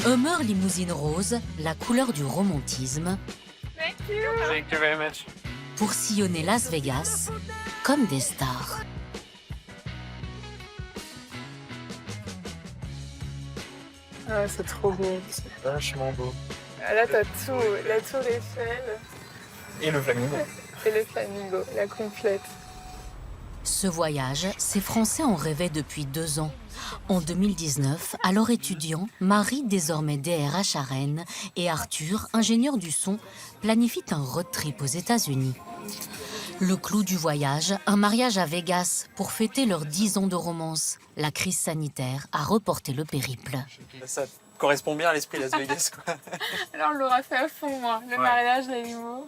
Hummer limousine rose, la couleur du romantisme, Thank you. Thank you very much. pour sillonner Las Vegas comme des stars. Ah, c'est trop beau. C'est vachement beau. Ah, là, t'as tout. La tour Eiffel Et le flamingo. et le flamingo, la complète. Ce voyage, ces Français en rêvaient depuis 2 ans. En 2019, alors étudiant, Marie, désormais DRH à Rennes, et Arthur, ingénieur du son, planifient un road trip aux États-Unis. Le clou du voyage, un mariage à Vegas pour fêter leurs 10 ans de romance. La crise sanitaire a reporté le périple. Ça correspond bien à l'esprit Las Vegas, quoi. Alors, on l'aura fait à fond, moi. Le mariage, les limo.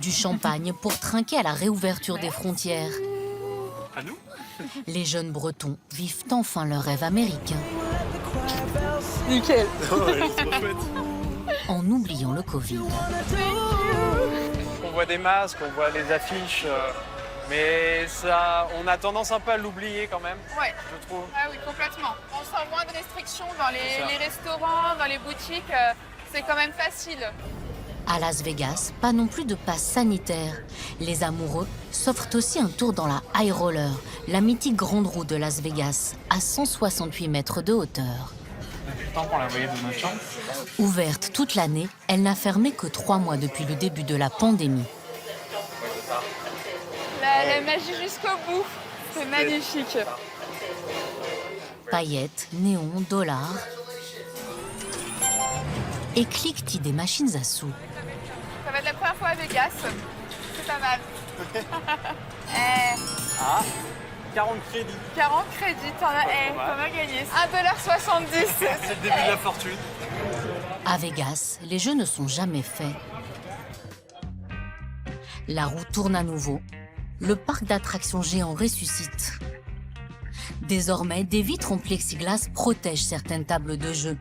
Du champagne pour trinquer à la réouverture des frontières. À nous? Les jeunes Bretons vivent enfin leur rêve américain, Nickel. Oh, c'est trop chouette. en oubliant le Covid. On voit des masques, on voit les affiches, mais ça, on a tendance un peu à l'oublier quand même, Ouais. je trouve. Ah oui, complètement. On sent moins de restrictions dans C'est ça. les restaurants, dans les boutiques. C'est quand même facile. À Las Vegas, pas non plus de passe sanitaire. Les amoureux s'offrent aussi un tour dans la High Roller, la mythique grande roue de Las Vegas, à 168 mètres de hauteur. Depuis le temps qu'on la voyait de notre chambre. Ouverte toute l'année, elle n'a fermé que 3 mois depuis le début de la pandémie. La magie jusqu'au bout. C'est magnifique. Paillettes, néons, dollars et cliquetis des machines à sous. Ça va être la première fois à Vegas. C'est pas mal. 40 crédits. 40 crédits, t'en as gagné. 1,70 $. C'est le début de la fortune. À Vegas, les jeux ne sont jamais faits. La roue tourne à nouveau. Le parc d'attractions géant ressuscite. Désormais, des vitres en plexiglas protègent certaines tables de jeu.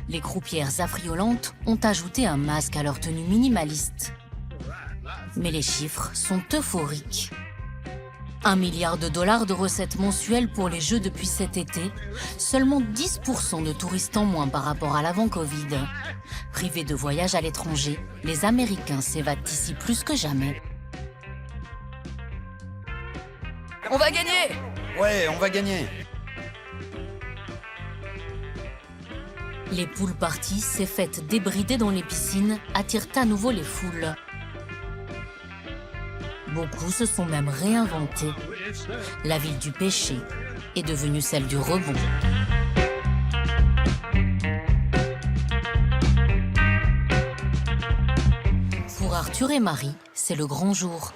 Les croupières affriolantes ont ajouté un masque à leur tenue minimaliste. Mais les chiffres sont euphoriques. 1 milliard de dollars de recettes mensuelles pour les jeux depuis cet été. Seulement 10% de touristes en moins par rapport à l'avant-Covid. Privés de voyages à l'étranger, les Américains s'évadent ici plus que jamais. On va gagner. Ouais, on va gagner. Les pool parties, ces fêtes débridées dans les piscines, attirent à nouveau les foules. Beaucoup se sont même réinventés. La ville du péché est devenue celle du rebond. Pour Arthur et Marie, c'est le grand jour.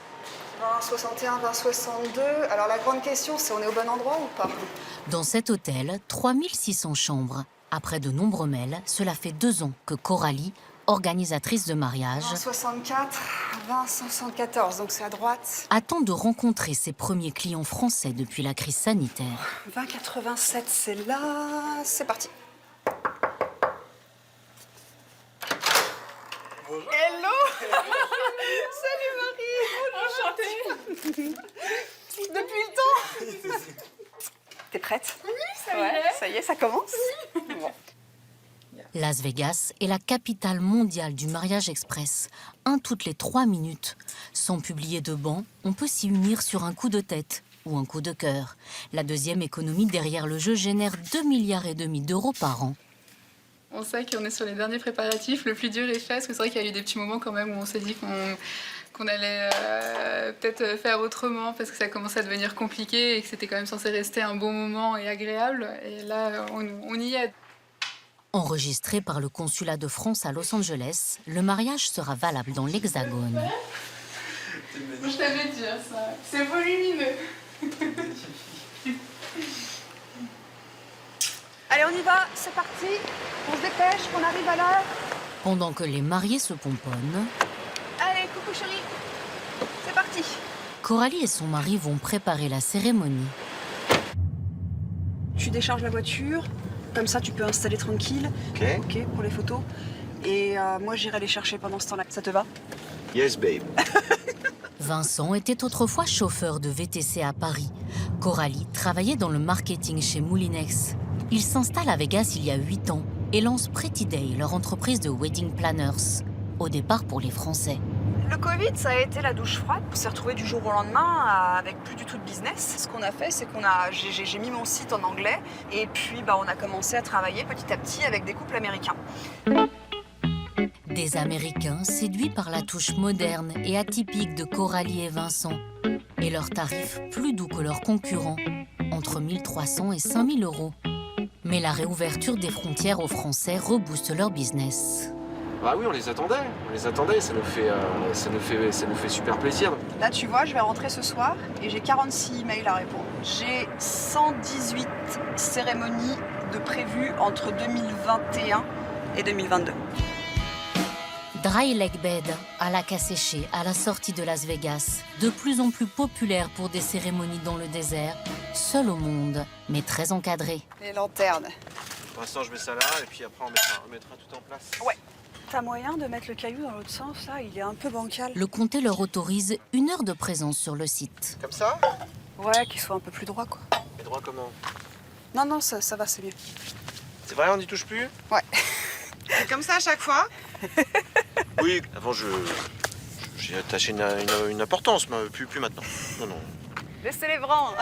2061, 2062. Alors la grande question, c'est on est au bon endroit ou pas? Dans cet hôtel, 3600 chambres. Après de nombreux mails, cela fait 2 ans que Coralie, organisatrice de mariage, 2064, 2074, donc c'est à droite. attend de rencontrer ses premiers clients français depuis la crise sanitaire. 2087, c'est là. C'est parti. Hello. Salut Marie. Enchantée. Depuis le temps. T'es prête? Oui, ça y Ouais, est. ça y est, ça commence. Bon. Las Vegas est la capitale mondiale du mariage express. Un toutes les 3 minutes. Sans publier de banc, on peut s'y unir sur un coup de tête ou un coup de cœur. La deuxième économie derrière le jeu génère 2,5 milliards d'euros par an. On sait qu'on est sur les derniers préparatifs. Le plus dur est fait, parce que c'est vrai qu'il y a eu des petits moments quand même où on s'est dit qu'on allait peut-être faire autrement parce que ça commençait à devenir compliqué et que c'était quand même censé rester un bon moment et agréable. Et là, on y est. Enregistré par le consulat de France à Los Angeles, le mariage sera valable dans l'Hexagone. Je t'avais dit ça. C'est volumineux. Allez, on y va, c'est parti. On se dépêche, qu'on arrive à l'heure. Pendant que les mariés se pomponnent, Allez, coucou chérie. C'est parti. Coralie et son mari vont préparer la cérémonie. Tu décharges la voiture, comme ça tu peux installer tranquille. Ok. Ok, pour les photos. Et moi j'irai les chercher pendant ce temps-là. Ça te va? Yes, babe. Vincent était autrefois chauffeur de VTC à Paris. Coralie travaillait dans le marketing chez Moulinex. Il s'installe à Vegas il y a 8 ans. et lancent Pretty Day, leur entreprise de wedding planners, au départ pour les Français. Le Covid, ça a été la douche froide. On s'est retrouvé du jour au lendemain avec plus du tout de business. Ce qu'on a fait, c'est j'ai mis mon site en anglais et puis on a commencé à travailler petit à petit avec des couples américains. Des Américains séduits par la touche moderne et atypique de Coralie et Vincent et leurs tarifs plus doux que leurs concurrents, entre 1 300 et 5 000 euros. Mais la réouverture des frontières aux Français rebooste leur business. Ah oui, on les attendait, ça nous fait super plaisir. Là, tu vois, je vais rentrer ce soir et j'ai 46 emails à répondre. J'ai 118 cérémonies de prévues entre 2021 et 2022. Dry Lake Bed, à lac asséché, à la sortie de Las Vegas, de plus en plus populaire pour des cérémonies dans le désert, seul au monde, mais très encadré. Les lanternes. Pour l'instant, je mets ça là et puis après, on mettra tout en place. Ouais. T'as moyen de mettre le caillou dans l'autre sens, là? Il est un peu bancal. Le comté leur autorise 1 heure de présence sur le site. Comme ça? Ouais, qu'il soit un peu plus droit, quoi. Et droit comment? Non, ça va, c'est mieux. C'est vrai, on n'y touche plus? Ouais. C'est comme ça à chaque fois? Oui, avant, j'ai attaché une importance, mais plus maintenant. Non. Laissez les bras.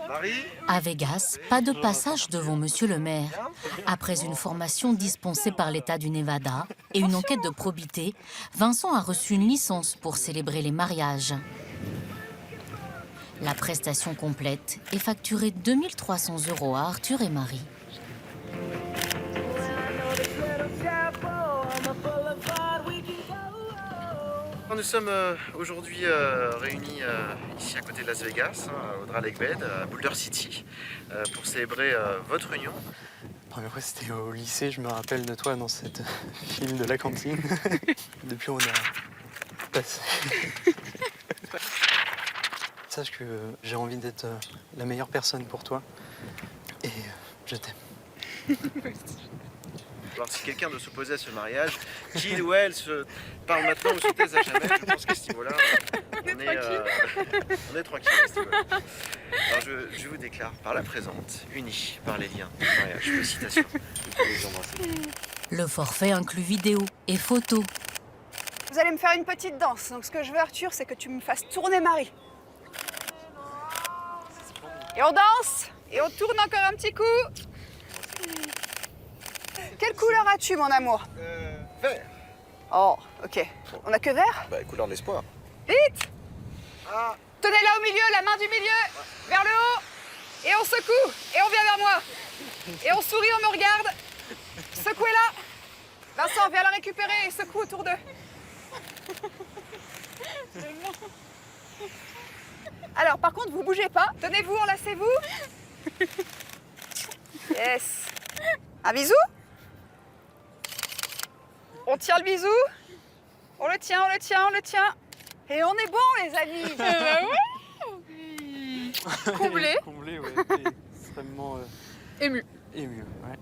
Marie? À Vegas, pas de passage devant Monsieur le maire. Après une formation dispensée par l'État du Nevada et une enquête de probité, Vincent a reçu une licence pour célébrer les mariages. La prestation complète est facturée 2 300 € à Arthur et Marie. Nous sommes aujourd'hui réunis ici à côté de Las Vegas, au Dry Lake Bed, à Boulder City, pour célébrer votre union. La première fois, c'était au lycée, je me rappelle de toi dans cette film de la cantine. Depuis, on a passé. Sache que j'ai envie d'être la meilleure personne pour toi et je t'aime. Alors si quelqu'un doit s'opposer à ce mariage, qu'il ou elle se parle maintenant ou se taise à jamais, je pense qu'à ce niveau-là, on est tranquille à ce niveau-là. Alors je vous déclare par la présente, unis par les liens du mariage. Félicitations. Vous pouvez les embrasser. Le forfait inclut vidéo et photos. Vous allez me faire une petite danse. Donc ce que je veux, Arthur, c'est que tu me fasses tourner Marie. Et on danse. Et on tourne encore un petit coup. Quelle couleur as-tu, mon amour? Vert. Oh, ok. On a que vert? Couleur de l'espoir. Vite! Tenez-la au milieu, la main du milieu, vers le haut. Et on secoue. Et on vient vers moi. Et on sourit, on me regarde. Secouez-la. Vincent, viens la récupérer et secoue autour d'eux. Alors, par contre, vous bougez pas. Tenez-vous, enlacez-vous. Yes. Un bisou? On tient le bisou. On le tient. Et on est bon, les amis. Comblé. Comblé, ouais. Et extrêmement Ému. ému, ouais.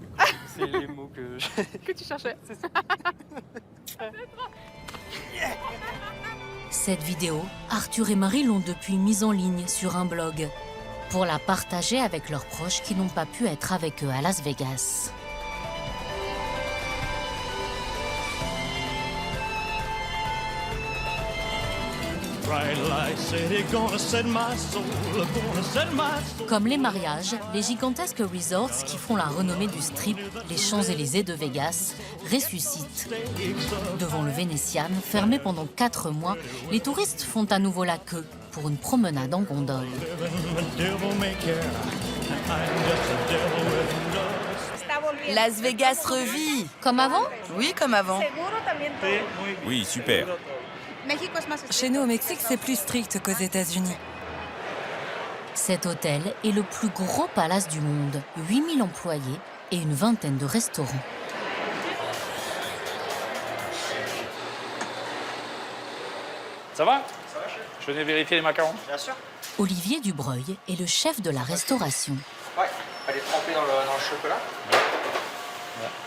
C'est les mots Que tu cherchais. C'est ça. Cette vidéo, Arthur et Marie l'ont depuis mise en ligne sur un blog pour la partager avec leurs proches qui n'ont pas pu être avec eux à Las Vegas. Comme les mariages, les gigantesques resorts qui font la renommée du strip, les Champs-Élysées de Vegas, ressuscitent. Devant le Venetian, fermé pendant 4 mois, les touristes font à nouveau la queue pour une promenade en gondole. Las Vegas revit. Comme avant? Oui, comme avant. Oui, super. Chez nous au Mexique, c'est plus strict qu'aux États-Unis. Cet hôtel est le plus gros palace du monde, 8000 employés et une vingtaine de restaurants. Ça va? Je venais vérifier les macarons. Bien sûr. Olivier Dubreuil est le chef de la restauration. Ouais, fallait tremper dans le chocolat.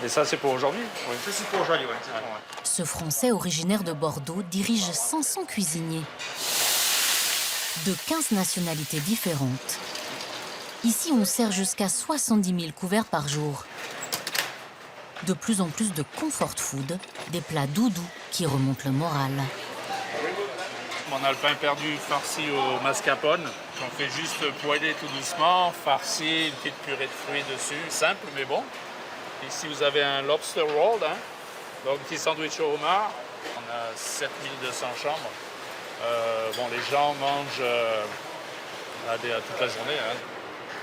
Et ça, c'est pour aujourd'hui? Oui. Ça, c'est pour aujourd'hui, ouais. Ce Français originaire de Bordeaux dirige 500 cuisiniers de 15 nationalités différentes. Ici, on sert jusqu'à 70 000 couverts par jour. De plus en plus de comfort food, des plats doudous qui remontent le moral. On a le pain perdu farci au mascarpone, qu'on fait juste poêler tout doucement, farci, une petite purée de fruits dessus, simple mais bon. Ici vous avez un lobster roll, hein, donc petit sandwich au homard. On a 7200 chambres. Les gens mangent à toute la journée. Hein.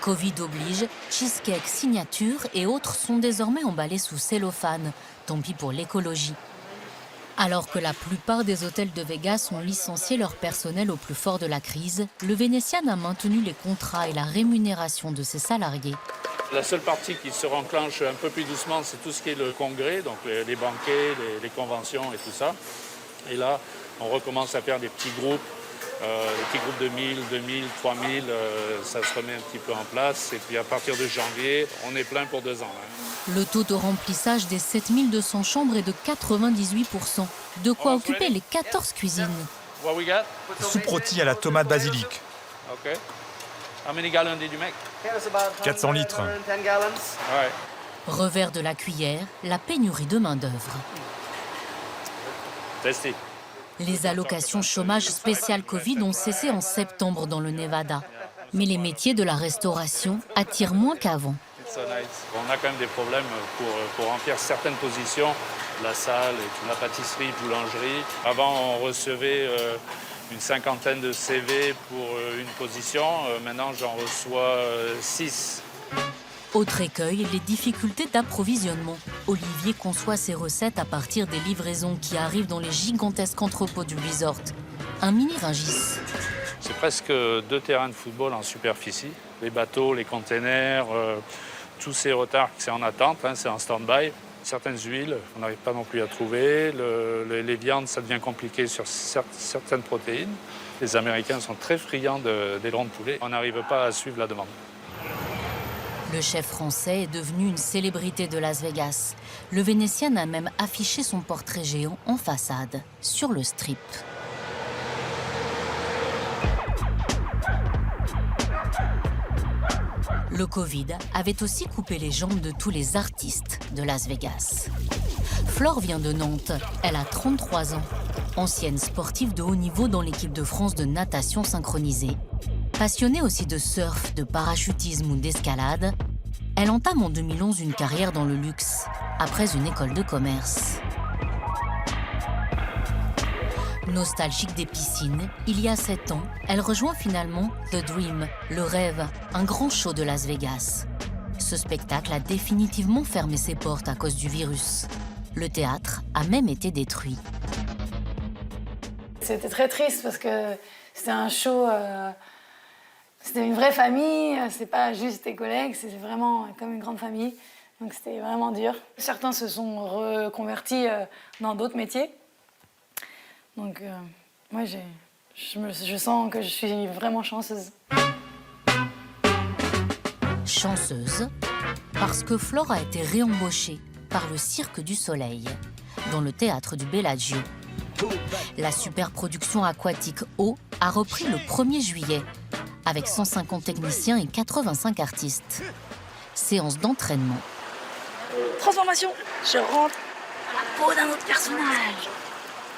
Covid oblige, cheesecake signature et autres sont désormais emballés sous cellophane. Tant pis pour l'écologie. Alors que la plupart des hôtels de Vegas ont licencié leur personnel au plus fort de la crise, le Venetian a maintenu les contrats et la rémunération de ses salariés. La seule partie qui se renclenche un peu plus doucement, c'est tout ce qui est le congrès, donc les banquets, les conventions et tout ça. Et là, on recommence à faire des petits groupes de 1000, 2000, 3000, ça se remet un petit peu en place. Et puis à partir de janvier, on est plein pour 2 ans. Hein. Le taux de remplissage des 7200 chambres est de 98%. De quoi occuper les 14 cuisines. Soupe rôtie à la tomate basilic. OK. How many gallons did you make? 400 litres. Ouais. Revers de la cuillère, la pénurie de main-d'œuvre. Testé. Les allocations chômage spécial Covid ont cessé en septembre dans le Nevada. Mais les métiers de la restauration attirent moins qu'avant. On a quand même des problèmes pour remplir certaines positions. La salle, la pâtisserie, boulangerie. Avant, on recevait une 50aine de CV pour une position. Maintenant, j'en reçois 6. Autre écueil, les difficultés d'approvisionnement. Olivier conçoit ses recettes à partir des livraisons qui arrivent dans les gigantesques entrepôts du resort. Un mini Rungis. C'est presque 2 terrains de football en superficie. Les bateaux, les containers, tous ces retards, c'est en attente, hein, c'est en stand-by. Certaines huiles, on n'arrive pas non plus à trouver. Les viandes, ça devient compliqué sur certaines protéines. Les Américains sont très friands d'ailerons de poulet. On n'arrive pas à suivre la demande. Le chef français est devenu une célébrité de Las Vegas. Le Venetian a même affiché son portrait géant en façade, sur le strip. Le Covid avait aussi coupé les jambes de tous les artistes de Las Vegas. Flore vient de Nantes, elle a 33 ans. Ancienne sportive de haut niveau dans l'équipe de France de natation synchronisée. Passionnée aussi de surf, de parachutisme ou d'escalade, elle entame en 2011 une carrière dans le luxe, après une école de commerce. Nostalgique des piscines, il y a 7 ans, elle rejoint finalement The Dream, le rêve, un grand show de Las Vegas. Ce spectacle a définitivement fermé ses portes à cause du virus. Le théâtre a même été détruit. C'était très triste parce que c'était un show, c'était une vraie famille, c'est pas juste des collègues, c'est vraiment comme une grande famille. Donc c'était vraiment dur. Certains se sont reconvertis dans d'autres métiers. Donc moi, je sens que je suis vraiment chanceuse. Chanceuse parce que Flore a été réembauchée par le Cirque du Soleil, dans le théâtre du Bellagio. La superproduction aquatique Eau a repris le 1er juillet, avec 150 techniciens et 85 artistes. Séance d'entraînement. Transformation, je rentre dans la peau d'un autre personnage.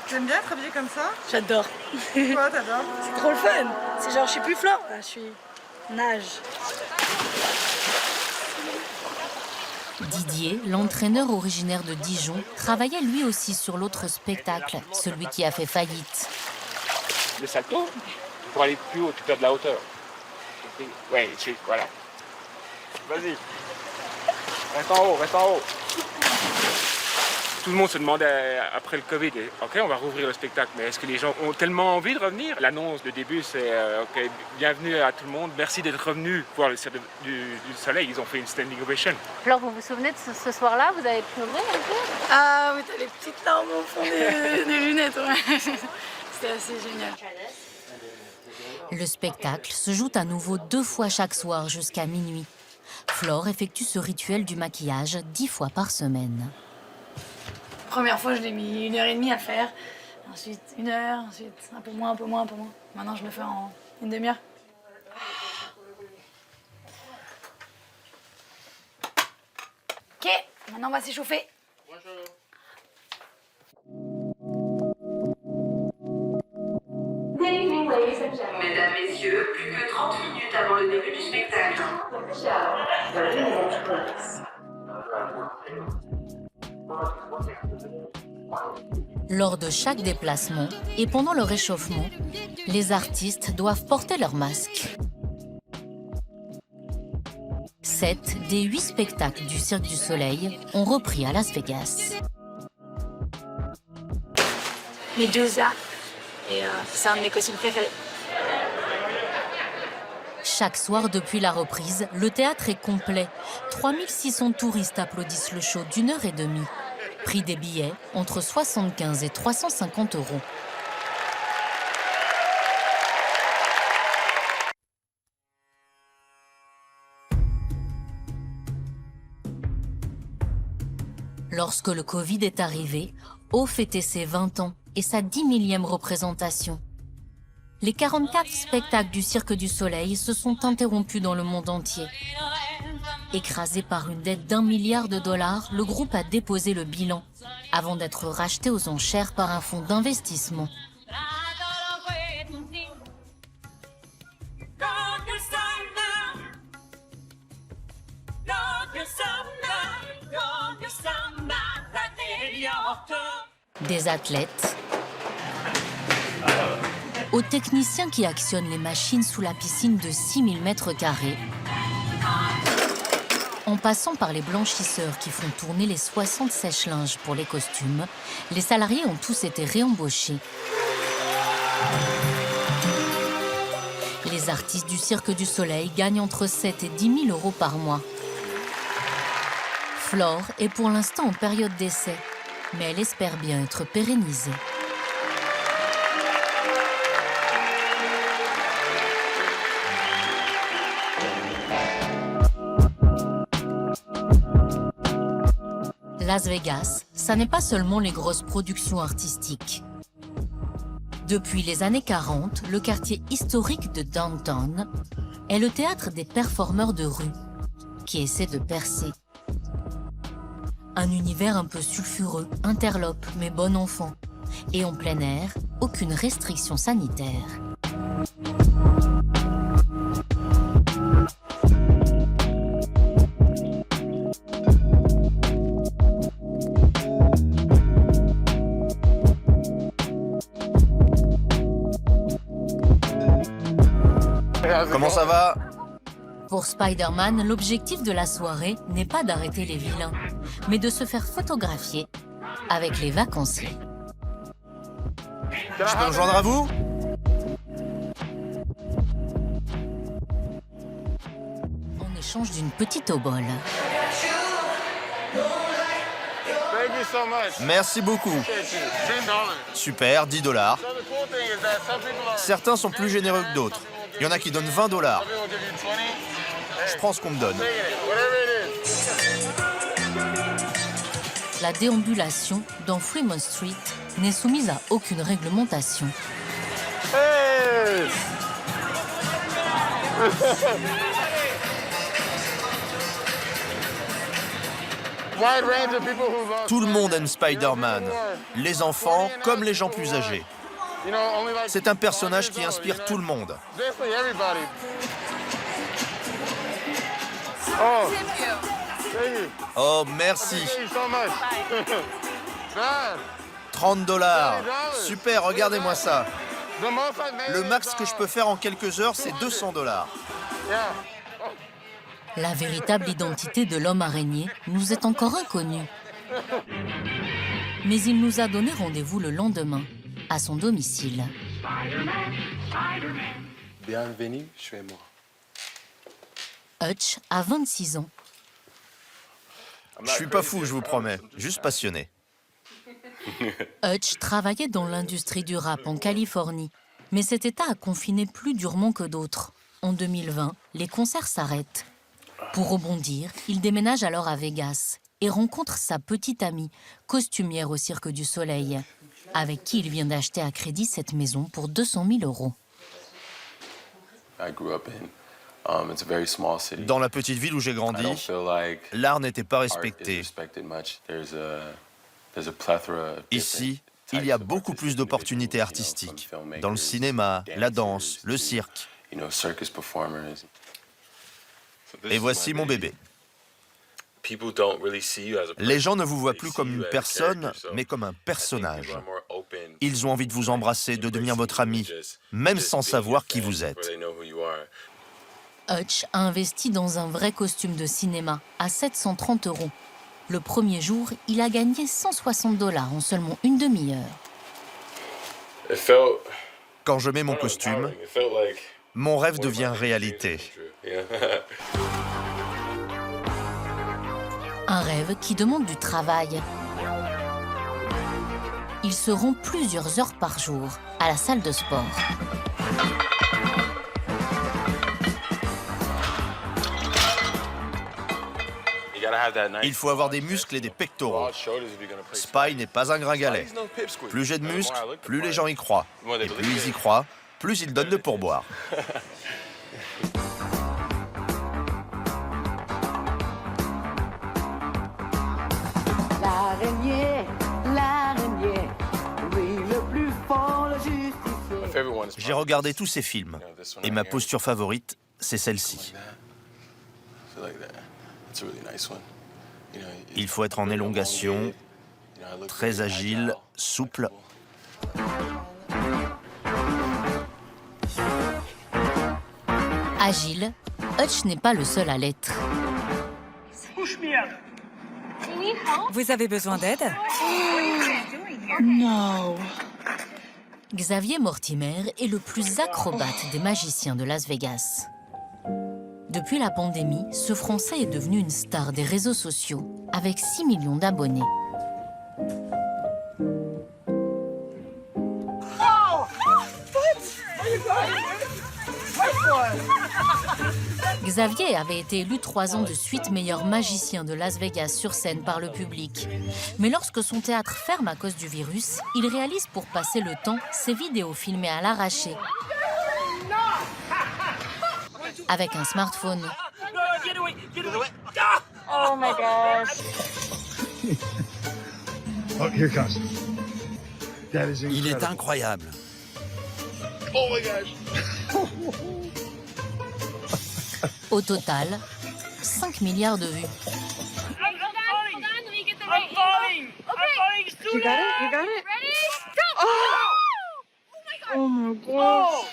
T'aimes bien être habillée comme ça? J'adore. Pourquoi t'adores? C'est trop le fun. C'est genre, je suis plus Flore, là, je suis Nage. Didier, l'entraîneur originaire de Dijon, travaillait lui aussi sur l'autre spectacle, celui qui a fait faillite. Le salto, pour aller plus haut, tu perds de la hauteur. Ouais, voilà. Vas-y. Reste en haut, reste en haut. Tout le monde se demandait après le Covid, ok, on va rouvrir le spectacle, mais est-ce que les gens ont tellement envie de revenir? L'annonce, le début, c'est ok, bienvenue à tout le monde, merci d'être revenu voir le Cirque du Soleil, ils ont fait une standing ovation. Alors vous vous souvenez de ce soir-là, vous avez pleuré un peu? Ah oui, t'as les petites larmes au fond des lunettes, ouais. C'était assez génial. Le spectacle se joue à nouveau 2 fois chaque soir jusqu'à minuit. Flore effectue ce rituel du maquillage 10 fois par semaine. Première fois, je l'ai mis 1h30 à faire. Ensuite, 1 heure, ensuite un peu moins, un peu moins, un peu moins. Maintenant, je le fais en une demi-heure. Ok, maintenant Maintenant, on va s'échauffer. Mesdames, Messieurs, plus que 30 minutes avant le début du spectacle. Lors de chaque déplacement et pendant le réchauffement, les artistes doivent porter leur masque. 7 des 8 spectacles du Cirque du Soleil ont repris à Las Vegas. Medusa, et c'est un de mes costumes préférés. Chaque soir depuis la reprise, le théâtre est complet. 3600 touristes applaudissent le show d'1h30. Prix des billets entre 75 et 350 euros. Lorsque le Covid est arrivé, O fêtait ses 20 ans et sa 10 millième représentation. Les 44 spectacles du Cirque du Soleil se sont interrompus dans le monde entier. Écrasé par une dette d'1 milliard de dollars, le groupe a déposé le bilan avant d'être racheté aux enchères par un fonds d'investissement. Des athlètes aux techniciens qui actionnent les machines sous la piscine de 6000 mètres carrés, en passant par les blanchisseurs qui font tourner les 60 sèche-linges pour les costumes, les salariés ont tous été réembauchés. Les artistes du Cirque du Soleil gagnent entre 7 et 10 000 euros par mois. Flore est pour l'instant en période d'essai, mais elle espère bien être pérennisée. Las Vegas, ça n'est pas seulement les grosses productions artistiques. Depuis les années 40, le quartier historique de Downtown est le théâtre des performeurs de rue qui essaient de percer. Un univers un peu sulfureux, interlope mais bon enfant. Et en plein air, aucune restriction sanitaire. Comment ça va? Pour Spider-Man, l'objectif de la soirée n'est pas d'arrêter les vilains, mais de se faire photographier avec les vacanciers. Je peux me joindre à vous? En échange d'une petite obole. Merci beaucoup. Super, 10 $. Certains sont plus généreux que d'autres. Il y en a qui donnent 20 $. Je prends ce qu'on me donne. La déambulation dans Fremont Street n'est soumise à aucune réglementation. Hey! Tout le monde aime Spider-Man, les enfants comme les gens plus âgés. C'est un personnage qui inspire tout le monde. Oh, merci. 30 $. Super, regardez-moi ça. Le max que je peux faire en quelques heures, c'est 200 $. La véritable identité de l'homme araignée nous est encore inconnue. Mais il nous a donné rendez-vous le lendemain, à son domicile. Bienvenue chez moi. Hutch a 26 ans. Je suis pas fou, je vous promets. Juste passionné. Hutch travaillait dans l'industrie du rap en Californie. Mais cet état a confiné plus durement que d'autres. En 2020, les concerts s'arrêtent. Pour rebondir, il déménage alors à Vegas et rencontre sa petite amie, costumière au Cirque du Soleil, avec qui il vient d'acheter à crédit cette maison pour 200 000 euros. Dans la petite ville où j'ai grandi, l'art n'était pas respecté. Ici, il y a beaucoup plus d'opportunités artistiques, dans le cinéma, la danse, le cirque. Et voici mon bébé. Les gens ne vous voient plus comme une personne, mais comme un personnage. Ils ont envie de vous embrasser, de devenir votre ami, même sans savoir qui vous êtes. Hutch a investi dans un vrai costume de cinéma à 730 €. Le premier jour, il a gagné 160 $ en seulement une demi-heure. Quand je mets mon costume, mon rêve devient réalité. Un rêve qui demande du travail. Il se rend plusieurs heures par jour à la salle de sport. Il faut avoir des muscles et des pectoraux. Spy n'est pas un gringalet. Plus j'ai de muscles, plus les gens y croient. Et plus ils y croient, plus ils donnent de pourboire. L'araignée, oui, le plus fort, le justicier. J'ai regardé tous ces films, et ma posture favorite, c'est celle-ci. Il faut être en élongation, très agile, souple. Agile, Hutch n'est pas le seul à l'être. Vous avez besoin d'aide? Non. Xavier Mortimer est le plus acrobate des magiciens de Las Vegas. Depuis la pandémie, ce Français est devenu une star des réseaux sociaux, avec 6 millions d'abonnés. Xavier avait été élu 3 ans de suite meilleur magicien de Las Vegas sur scène par le public. Mais lorsque son théâtre ferme à cause du virus, il réalise pour passer le temps ses vidéos filmées à l'arraché. Avec un smartphone. Oh my gosh. Oh, here it comes. That is Il est incroyable. Oh my gosh. Au total, 5 milliards de vues. You got it? You got it? Oh my gosh.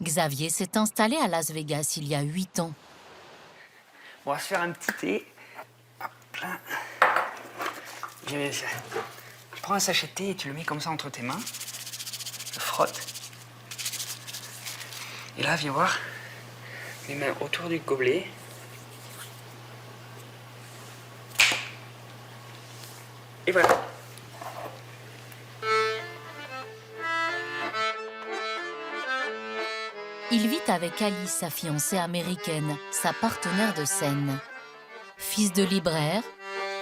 Xavier s'est installé à Las Vegas il y a 8 ans. On va se faire un petit thé. Hop là. Viens. Tu prends un sachet de thé et tu le mets comme ça entre tes mains. Tu frottes. Et là, viens voir. Les mains autour du gobelet. Et voilà. Il vit avec Alice, sa fiancée américaine, sa partenaire de scène. Fils de libraire,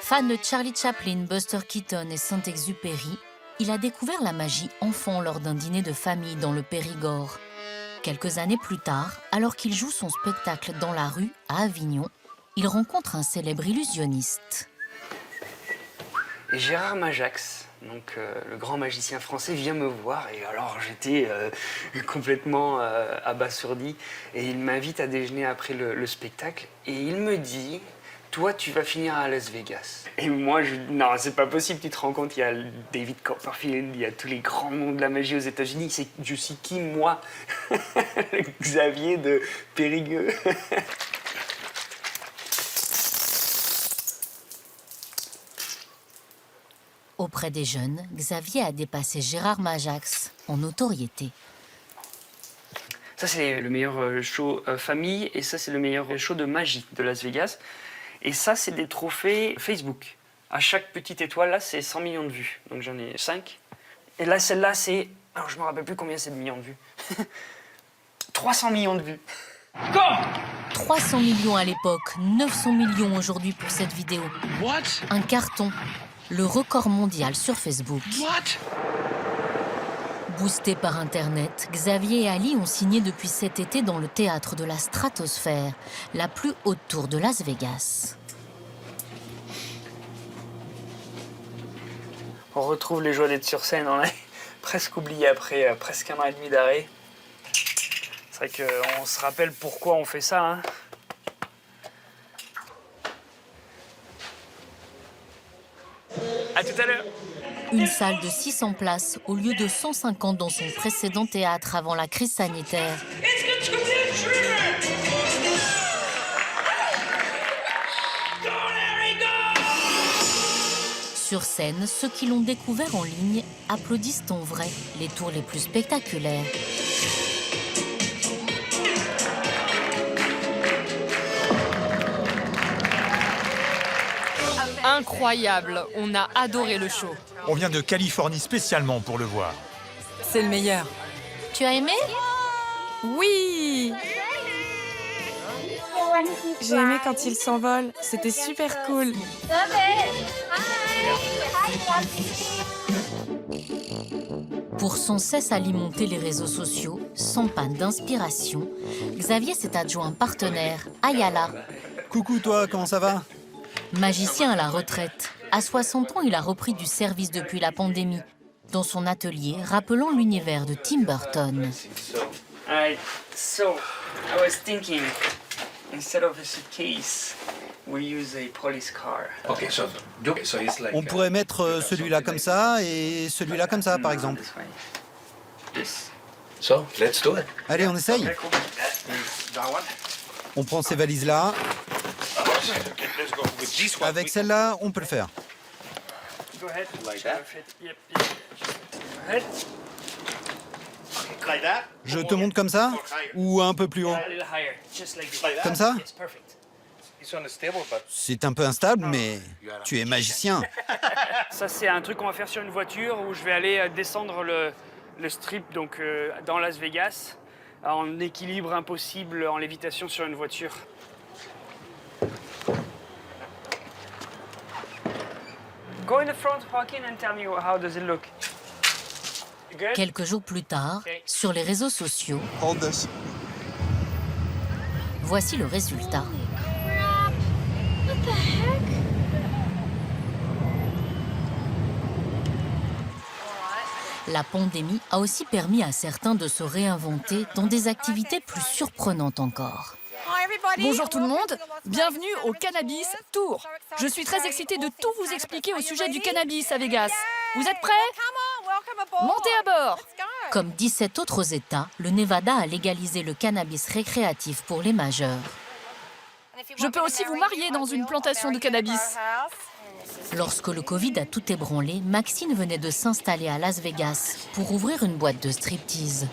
fan de Charlie Chaplin, Buster Keaton et Saint-Exupéry, il a découvert la magie enfant lors d'un dîner de famille dans le Périgord. Quelques années plus tard, alors qu'il joue son spectacle dans la rue, à Avignon, il rencontre un célèbre illusionniste. Et Gérard Majax, donc le grand magicien français, vient me voir et alors j'étais complètement abasourdi. Et il m'invite à déjeuner après le spectacle et il me dit « Toi, tu vas finir à Las Vegas ». Et moi, non, c'est pas possible, tu te rends compte, il y a David Copperfield, il y a tous les grands noms de la magie aux États-Unis. Je suis qui, moi? Xavier de Périgueux. Auprès des jeunes, Xavier a dépassé Gérard Majax en notoriété. Ça, c'est le meilleur show famille et ça, c'est le meilleur show de magie de Las Vegas. Et ça, c'est des trophées Facebook. À chaque petite étoile, là, c'est 100 millions de vues. Donc j'en ai 5. Et là, celle-là, c'est... Alors, je me rappelle plus combien c'est de millions de vues. 300 millions de vues. 300 millions à l'époque, 900 millions aujourd'hui pour cette vidéo. What? Un carton. Le record mondial sur Facebook. What? Boostés par Internet, Xavier et Ali ont signé depuis cet été dans le théâtre de la Stratosphère, la plus haute tour de Las Vegas. On retrouve les joies d'être sur scène, on a presque oublié après presque 1 an et demi d'arrêt. C'est vrai qu'on se rappelle pourquoi on fait ça. Hein. À tout à l'heure. Une salle de 600 places au lieu de 150 dans son précédent théâtre avant la crise sanitaire. Sur scène, ceux qui l'ont découvert en ligne applaudissent en vrai les tours les plus spectaculaires. Incroyable, on a adoré le show. On vient de Californie spécialement pour le voir. C'est le meilleur. Tu as aimé? Oui! J'ai aimé quand il s'envole, c'était super cool. Pour sans cesse alimenter les réseaux sociaux, sans panne d'inspiration, Xavier s'est adjoint un partenaire, Ayala. Coucou toi, comment ça va? Magicien à la retraite. À 60 ans, il a repris du service depuis la pandémie, dans son atelier, rappelant l'univers de Tim Burton. Alright, so I was thinking, instead of a suitcase, we use a police car. Okay, so it's like, on pourrait mettre celui-là comme ça et celui-là comme ça, par exemple. So, let's do it. Allez, on essaye. On prend ces valises-là. Avec celle-là, on peut le faire. Go ahead. Like that? Yep. Go ahead. Like that? Je te monte comme ça ou un peu plus haut? A little higher, just like this. Comme ça? It's perfect. It's unstable, but... C'est un peu instable, mais tu es magicien. Ça, c'est un truc qu'on va faire sur une voiture où je vais aller descendre le strip donc, dans Las Vegas en équilibre impossible en lévitation sur une voiture. Go in the front, Joaquin, and tell me how does it look. Good? Quelques jours plus tard, sur les réseaux sociaux, voici le résultat. What the heck? La pandémie a aussi permis à certains de se réinventer dans des activités plus surprenantes encore. Bonjour tout le monde, bienvenue au Cannabis Tour. Je suis très excitée de tout vous expliquer au sujet du cannabis à Vegas. Vous êtes prêts? Montez à bord! Comme 17 autres États, le Nevada a légalisé le cannabis récréatif pour les majeurs. Je peux aussi vous marier dans une plantation de cannabis. Lorsque le Covid a tout ébranlé, Maxine venait de s'installer à Las Vegas pour ouvrir une boîte de striptease.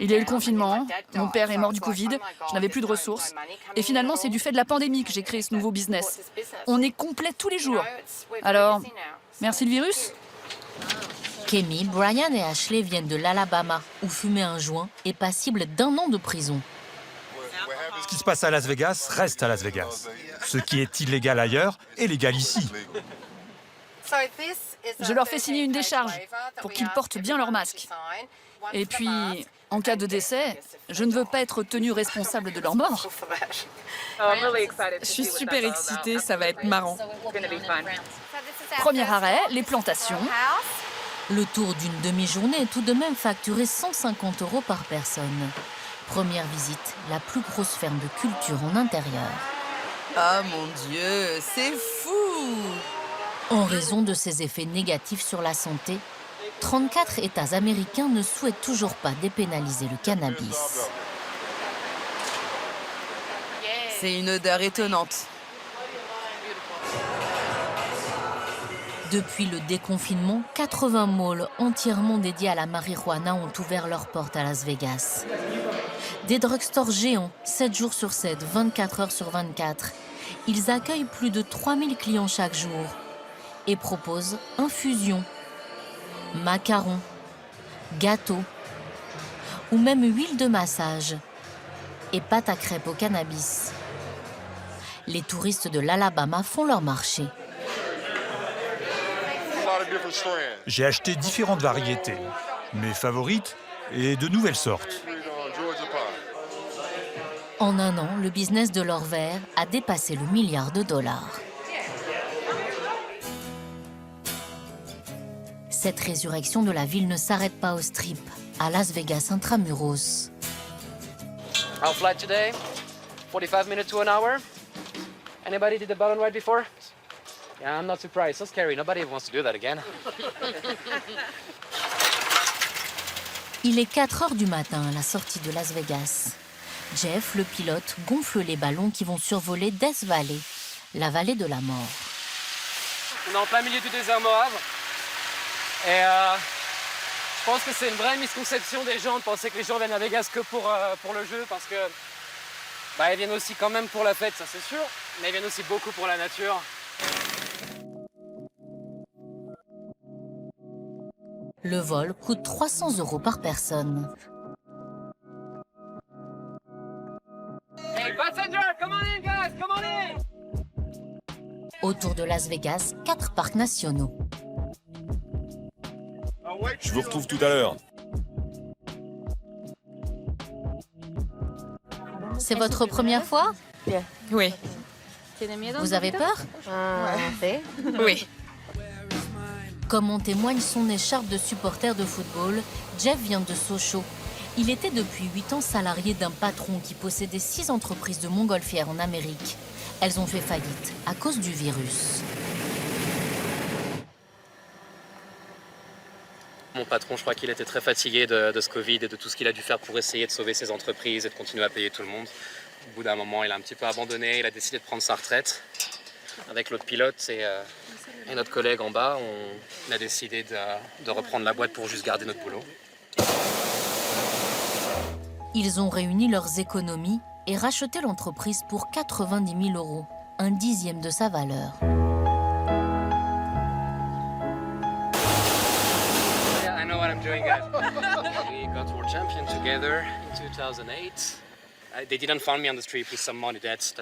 Il y a eu le confinement, mon père est mort du Covid, je n'avais plus de ressources. Et finalement, c'est du fait de la pandémie que j'ai créé ce nouveau business. On est complet tous les jours. Alors, merci le virus? Kemi, Brian et Ashley viennent de l'Alabama, où fumer un joint est passible d'1 an de prison. Ce qui se passe à Las Vegas reste à Las Vegas. Ce qui est illégal ailleurs est légal ici. Je leur fais signer une décharge pour qu'ils portent bien leur masque. Et puis, en cas de décès, je ne veux pas être tenu responsable de leur mort. Je suis super excitée, ça va être marrant. Premier arrêt, les plantations. Le tour d'une demi-journée est tout de même facturé 150 € par personne. Première visite, la plus grosse ferme de culture en intérieur. Oh mon Dieu, c'est fou! En raison de ses effets négatifs sur la santé, 34 États américains ne souhaitent toujours pas dépénaliser le cannabis. C'est une odeur étonnante. Depuis le déconfinement, 80 malls entièrement dédiés à la marijuana ont ouvert leurs portes à Las Vegas. Des drugstores géants, 7 jours sur 7, 24 heures sur 24. Ils accueillent plus de 3000 clients chaque jour et proposent infusions, macarons, gâteaux ou même huile de massage et pâte à crêpes au cannabis. Les touristes de l'Alabama font leur marché. J'ai acheté différentes variétés, mes favorites et de nouvelles sortes. En un an, le business de l'or vert a dépassé le $1 milliard. Cette résurrection de la ville ne s'arrête pas au Strip, à Las Vegas intramuros. Our flight today, 45 minutes to an hour. Anybody did the balloon ride before? Yeah, I'm not surprised. So scary. Nobody wants to do that again. Il est 4 heures du matin à la sortie de Las Vegas. Jeff, le pilote, gonfle les ballons qui vont survoler Death Valley, la vallée de la mort. On est en plein milieu du désert Mojave. Et je pense que c'est une vraie misconception des gens de penser que les gens viennent à Vegas que pour le jeu, parce que ils viennent aussi quand même pour la fête, ça c'est sûr, mais ils viennent aussi beaucoup pour la nature. Le vol coûte 300 € par personne. Hey, passenger, come on in, guys, come on in! Autour de Las Vegas, 4 parcs nationaux. Je vous retrouve tout à l'heure. C'est votre première fois? Oui. Vous avez peur? Oui. Comme en témoigne son écharpe de supporter de football, Jeff vient de Sochaux. Il était depuis 8 ans salarié d'un patron qui possédait 6 entreprises de montgolfières en Amérique. Elles ont fait faillite à cause du virus. Mon patron, je crois qu'il était très fatigué de ce Covid et de tout ce qu'il a dû faire pour essayer de sauver ses entreprises et de continuer à payer tout le monde. Au bout d'un moment, il a un petit peu abandonné, il a décidé de prendre sa retraite. Avec l'autre pilote et notre collègue en bas, on a décidé de reprendre la boîte pour juste garder notre boulot. Ils ont réuni leurs économies et racheté l'entreprise pour 90 000 €, un dixième de sa valeur. Yeah, I know what I'm doing, guys. We got world champion together in 2008. They didn't find me on the street with some money. That's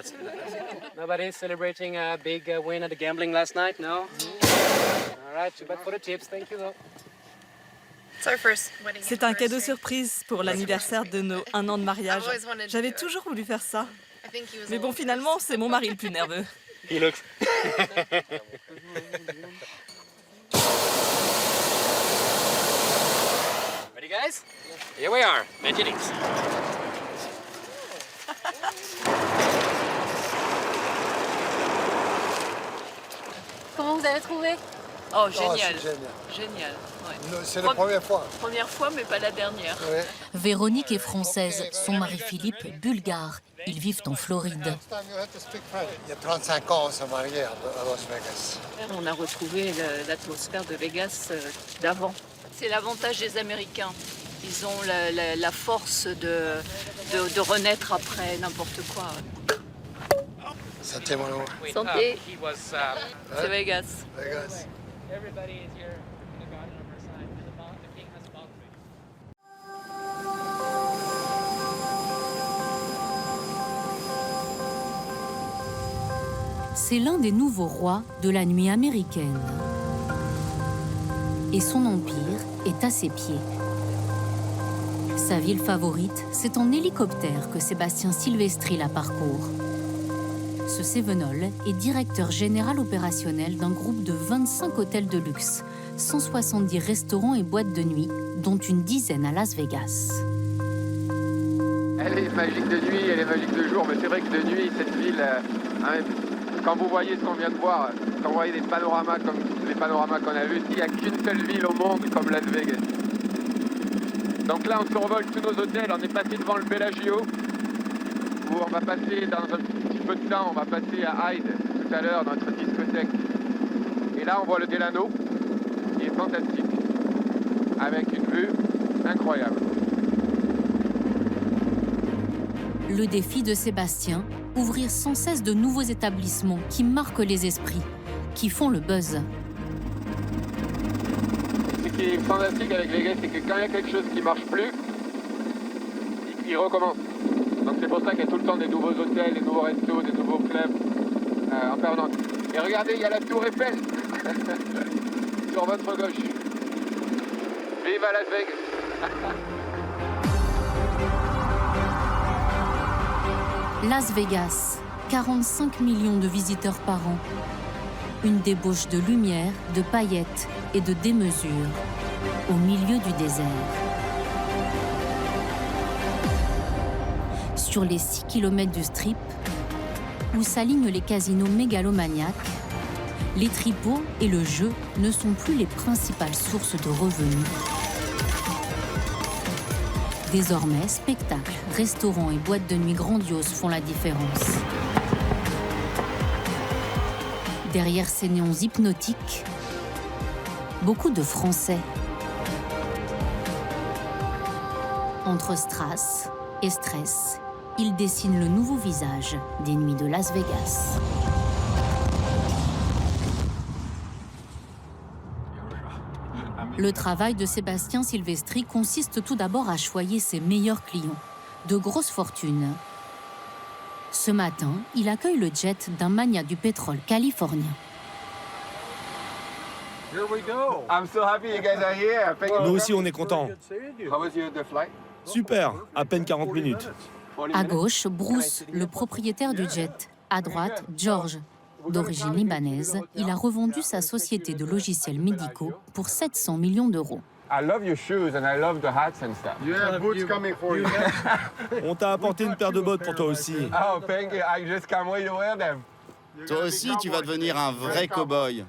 Nobody celebrating a big win at the gambling last night, no? All right, too bad for the tips. Thank you, though. C'est un cadeau surprise pour l'anniversaire de nos 1 an de mariage. J'avais toujours voulu faire ça. Mais bon, finalement, c'est mon mari le plus nerveux. He looks. Ready, guys? Here we are. Magic's. Comment vous avez trouvé? Oh, génial. Oh, c'est génial. Ouais. C'est la première fois. Première fois, mais pas la dernière. Ouais. Véronique est française, son mari Philippe bulgare. Ils vivent en Floride. Il y a 35 ans, on s'est mariés à Las Vegas. On a retrouvé l'atmosphère de Vegas d'avant. C'est l'avantage des Américains. Ils ont la force de renaître après n'importe quoi. Santé, mon amour. Santé. C'est Vegas. Vegas. C'est l'un des nouveaux rois de la nuit américaine. Et son empire est à ses pieds. Sa ville favorite, c'est en hélicoptère que Sébastien Silvestri la parcourt. Ce Cévenol est directeur général opérationnel d'un groupe de 25 hôtels de luxe, 170 restaurants et boîtes de nuit, dont une dizaine à Las Vegas. Elle est magique de nuit, elle est magique de jour, mais c'est vrai que de nuit, cette ville, quand vous voyez ce qu'on vient de voir, quand vous voyez des panoramas comme les panoramas qu'on a vus, il n'y a qu'une seule ville au monde comme Las Vegas. Donc là, on survole tous nos hôtels, on est passé devant le Bellagio, où on va passer dans un petit peu de temps, on va passer à Hyde tout à l'heure, notre discothèque. Et là, on voit le Delano, qui est fantastique, avec une vue incroyable. Le défi de Sébastien, ouvrir sans cesse de nouveaux établissements qui marquent les esprits, qui font le buzz. Ce qui est fantastique avec Vegas, c'est que quand il y a quelque chose qui ne marche plus, il recommence. Donc c'est pour ça qu'il y a tout le temps des nouveaux hôtels, des nouveaux restos, des nouveaux clubs en permanence. Et regardez, il y a la Tour Eiffel. sur votre gauche. Vive à Las Vegas. Las Vegas, 45 millions de visiteurs par an. Une débauche de lumière, de paillettes et de démesure au milieu du désert. Sur les 6 km du Strip, où s'alignent les casinos mégalomaniaques, les tripots et le jeu ne sont plus les principales sources de revenus. Désormais, spectacles, restaurants et boîtes de nuit grandioses font la différence. Derrière ces néons hypnotiques, beaucoup de Français. Entre strass et stress, ils dessinent le nouveau visage des nuits de Las Vegas. Le travail de Sébastien Silvestri consiste tout d'abord à choyer ses meilleurs clients, de grosses fortunes. Ce matin, il accueille le jet d'un magnat du pétrole californien. Nous aussi, on est contents. Super, à peine 40 minutes. À gauche, Bruce, le propriétaire du jet. À droite, George. D'origine libanaise, il a revendu sa société de logiciels médicaux pour 700 millions d'euros. I love your shoes and I love the hats and stuff. Yeah, boots coming for you. On t'a apporté une paire de bottes pour toi aussi. Oh, thank you. I just can't wait to wear them. Toi aussi, tu vas devenir un vrai cow-boy.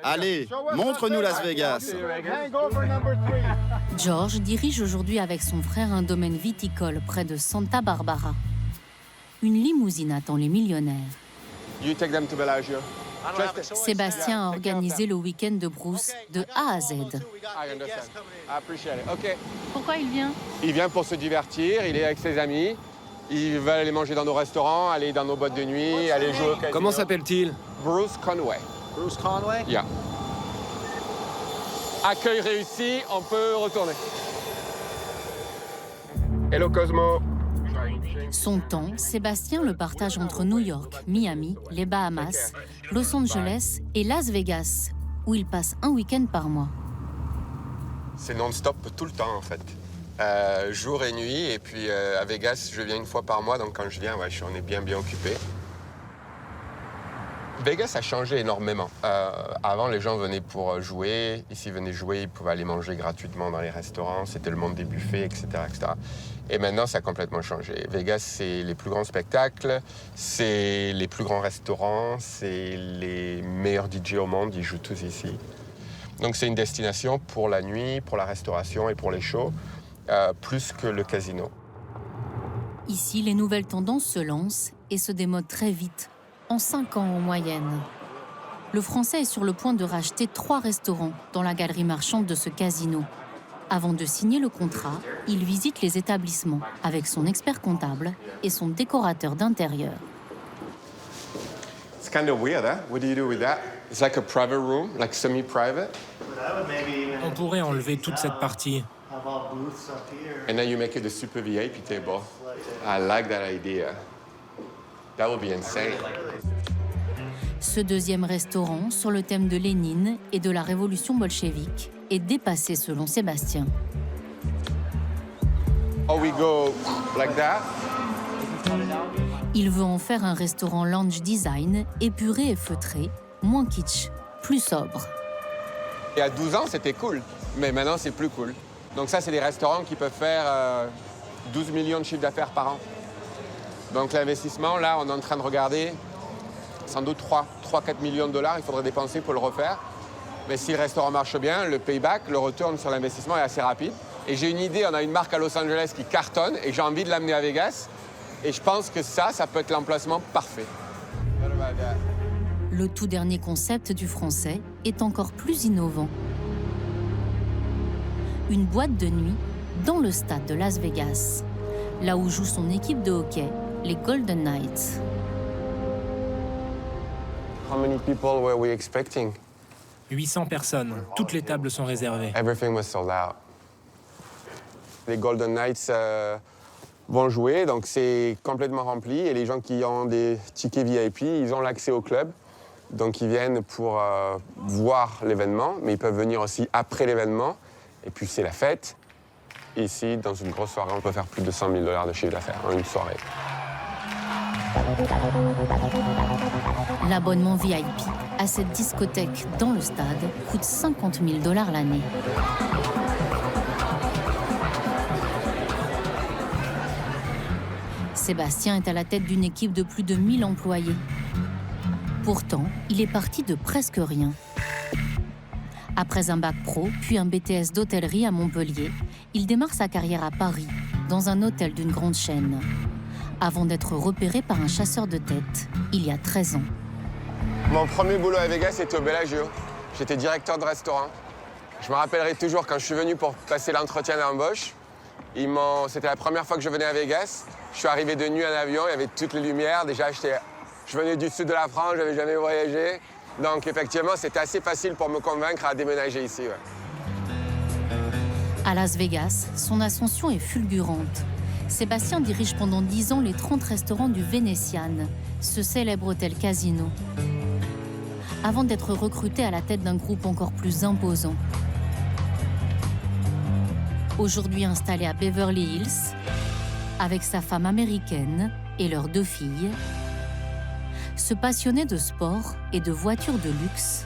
Allez, montre-nous Las Vegas. George dirige aujourd'hui avec son frère un domaine viticole près de Santa Barbara. Une limousine attend les millionnaires. You take them to Bellagio. Sébastien a organisé le week-end de Bruce de A à Z. I understand. I appreciate it. OK. Pourquoi il vient? Il vient pour se divertir, il est avec ses amis. Il va aller manger dans nos restaurants, aller dans nos boîtes de nuit, aller jouer au casino. Comment s'appelle-t-il? Bruce Conway. Bruce Conway? Yeah. Accueil réussi, on peut retourner. Hello Cosmo. Son temps, Sébastien le partage entre New York, Miami, les Bahamas, Los Angeles et Las Vegas, où il passe un week-end par mois. C'est non-stop tout le temps en fait. Jour et nuit, et puis à Vegas, je viens une fois par mois, donc quand je viens, on est bien occupé. Vegas a changé énormément. Avant, les gens venaient pour jouer. S'ils venaient jouer, ils pouvaient aller manger gratuitement dans les restaurants. C'était le monde des buffets, etc., etc. Et maintenant, ça a complètement changé. Vegas, c'est les plus grands spectacles, c'est les plus grands restaurants, c'est les meilleurs DJ au monde. Ils jouent tous ici. Donc, c'est une destination pour la nuit, pour la restauration et pour les shows, plus que le casino. Ici, les nouvelles tendances se lancent et se démodent très vite. En 5 ans en moyenne. Le Français est sur le point de racheter 3 restaurants dans la galerie marchande de ce casino. Avant de signer le contrat, il visite les établissements avec son expert comptable et son décorateur d'intérieur. It's kind of weird, huh? What do you do with that? It's like a private room, like semi-private. On pourrait enlever toute cette partie. And then you make it a super VIP table. I like that idea. That would be insane. Ce deuxième restaurant, sur le thème de Lénine et de la révolution bolchevique, est dépassé selon Sébastien. Oh, we go like that? Il veut en faire un restaurant lounge design, épuré et feutré, moins kitsch, plus sobre. Il y a 12 ans, c'était cool, mais maintenant, c'est plus cool. Donc ça, c'est des restaurants qui peuvent faire 12 millions de chiffres d'affaires par an. Donc l'investissement, là, on est en train de regarder sans doute 3-4 millions de dollars, il faudrait dépenser pour le refaire. Mais si le restaurant marche bien, le payback, le retour sur l'investissement est assez rapide. Et j'ai une idée, on a une marque à Los Angeles qui cartonne et j'ai envie de l'amener à Vegas. Et je pense que ça peut être l'emplacement parfait. Le tout dernier concept du Français est encore plus innovant. Une boîte de nuit dans le stade de Las Vegas, là où joue son équipe de hockey, les Golden Knights. How many people were we expecting? 800 personnes. Toutes les tables sont réservées. Everything was sold out. Les Golden Knights vont jouer, donc c'est complètement rempli. Et les gens qui ont des tickets VIP, ils ont l'accès au club. Donc ils viennent pour voir l'événement, mais ils peuvent venir aussi après l'événement. Et puis c'est la fête. Ici, dans une grosse soirée, on peut faire plus de 100 000 $ de chiffre d'affaires en une soirée. L'abonnement VIP à cette discothèque dans le stade coûte 50 000 $ l'année. Sébastien est à la tête d'une équipe de plus de 1000 employés. Pourtant, il est parti de presque rien. Après un bac pro, puis un BTS d'hôtellerie à Montpellier, il démarre sa carrière à Paris, dans un hôtel d'une grande chaîne, avant d'être repéré par un chasseur de tête, il y a 13 ans. Mon premier boulot à Vegas, c'était au Bellagio. J'étais directeur de restaurant. Je me rappellerai toujours quand je suis venu pour passer l'entretien d'embauche. C'était la première fois que je venais à Vegas. Je suis arrivé de nuit en avion, il y avait toutes les lumières. Déjà, je venais du sud de la France, je n'avais jamais voyagé. Donc, effectivement, c'était assez facile pour me convaincre à déménager ici. Ouais. À Las Vegas, son ascension est fulgurante. Sébastien dirige pendant 10 ans les 30 restaurants du Venetian, ce célèbre hôtel casino, avant d'être recruté à la tête d'un groupe encore plus imposant. Aujourd'hui installé à Beverly Hills, avec sa femme américaine et leurs 2 filles, ce passionné de sport et de voitures de luxe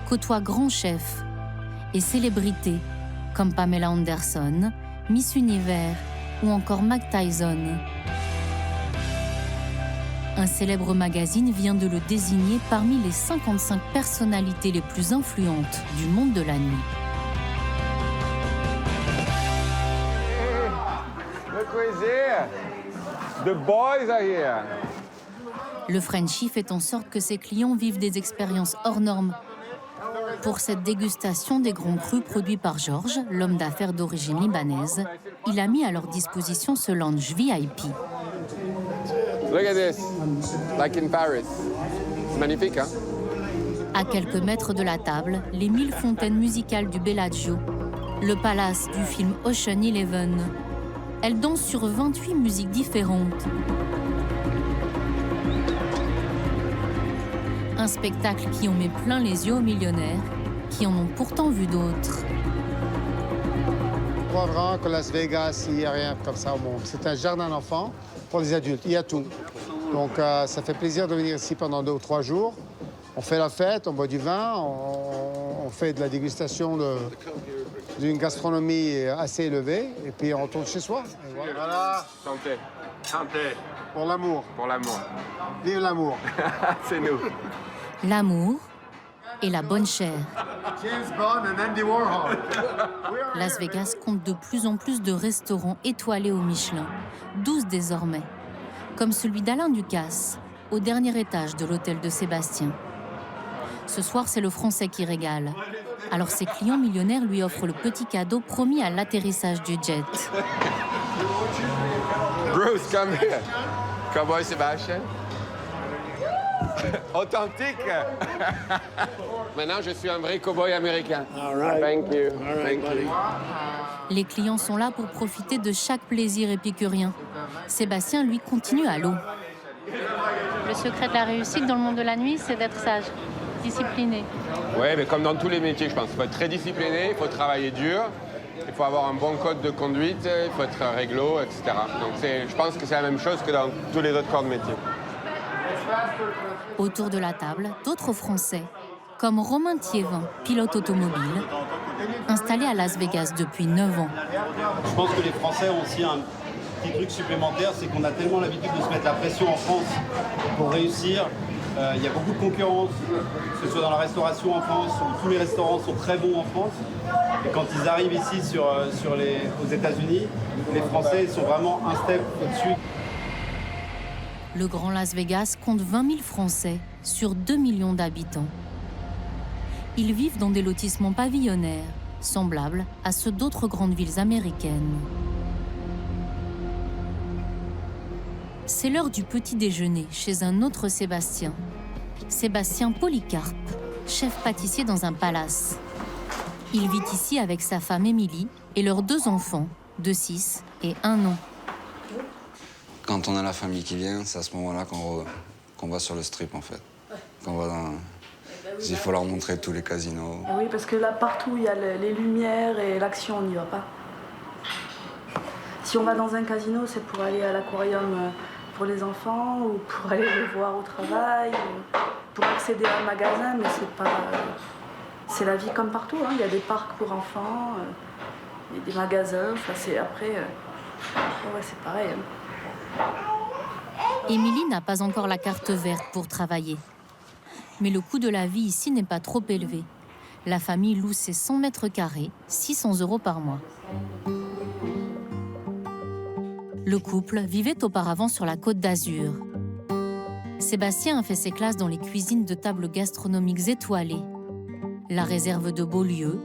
côtoie grands chefs et célébrités comme Pamela Anderson, Miss Univers ou encore Mike Tyson. Un célèbre magazine vient de le désigner parmi les 55 personnalités les plus influentes du monde de la nuit. Look who's here. The boys are here. Le Frenchie fait en sorte que ses clients vivent des expériences hors normes. Pour cette dégustation des grands crus produits par Georges, l'homme d'affaires d'origine libanaise, il a mis à leur disposition ce lounge VIP. Look at this, like in Paris. C'est magnifique, hein? À quelques mètres de la table, les 1000 fontaines musicales du Bellagio, le palace du film Ocean Eleven. Elles dansent sur 28 musiques différentes. Un spectacle qui en met plein les yeux aux millionnaires, qui en ont pourtant vu d'autres. Je crois vraiment que Las Vegas, il n'y a rien comme ça au monde. C'est un jardin d'enfants pour les adultes, il y a tout. Donc ça fait plaisir de venir ici pendant 2 ou 3 jours. On fait la fête, on boit du vin, on fait de la dégustation d'une gastronomie assez élevée, et puis on retourne chez soi. Et voilà. Santé. Santé. Pour l'amour. Pour l'amour. Vive l'amour. C'est nous. L'amour et la bonne chair. James Bond and Andy Warhol. Las Vegas compte de plus en plus de restaurants étoilés au Michelin, 12 désormais, comme celui d'Alain Ducasse, au dernier étage de l'hôtel de Sébastien. Ce soir, c'est le Français qui régale. Alors ses clients millionnaires lui offrent le petit cadeau promis à l'atterrissage du jet. Bruce, come here. Cowboy Sébastien. Authentique. Maintenant, je suis un vrai cowboy américain. All right. Thank you. All right, Thank you. Les clients sont là pour profiter de chaque plaisir épicurien. Sébastien, lui, continue à l'eau. Le secret de la réussite dans le monde de la nuit, c'est d'être sage, discipliné. Oui, mais comme dans tous les métiers, je pense. Il faut être très discipliné, il faut travailler dur, il faut avoir un bon code de conduite, il faut être réglo, etc. Donc je pense que c'est la même chose que dans tous les autres corps de métier. Autour de la table, d'autres Français, comme Romain Thiévin, pilote automobile, installé à Las Vegas depuis 9 ans. Je pense que les Français ont aussi un petit truc supplémentaire, c'est qu'on a tellement l'habitude de se mettre la pression en France pour réussir. Il y a beaucoup de concurrence, que ce soit dans la restauration en France, où tous les restaurants sont très bons en France. Et quand ils arrivent ici aux États-Unis, les Français sont vraiment un step au-dessus. Le Grand Las Vegas compte 20 000 Français sur 2 millions d'habitants. Ils vivent dans des lotissements pavillonnaires, semblables à ceux d'autres grandes villes américaines. C'est l'heure du petit déjeuner chez un autre Sébastien. Sébastien Polycarpe, chef pâtissier dans un palace. Il vit ici avec sa femme Émilie et leurs 2 enfants, de 6 et 1 an. Quand on a la famille qui vient, c'est à ce moment-là qu'on va sur le strip, en fait. Il faut leur montrer tous les casinos. Oui, parce que là, partout, il y a les lumières et l'action, on n'y va pas. Si on va dans un casino, c'est pour aller à l'aquarium pour les enfants ou pour aller les voir au travail, ou pour accéder à un magasin, mais c'est pas... C'est la vie comme partout, hein. Il y a des parcs pour enfants, il y a des magasins, enfin, c'est après... ouais, c'est pareil. Hein. Émilie n'a pas encore la carte verte pour travailler. Mais le coût de la vie ici n'est pas trop élevé. La famille loue ses 100 mètres carrés, 600 € par mois. Le couple vivait auparavant sur la Côte d'Azur. Sébastien a fait ses classes dans les cuisines de tables gastronomiques étoilées, la réserve de Beaulieu,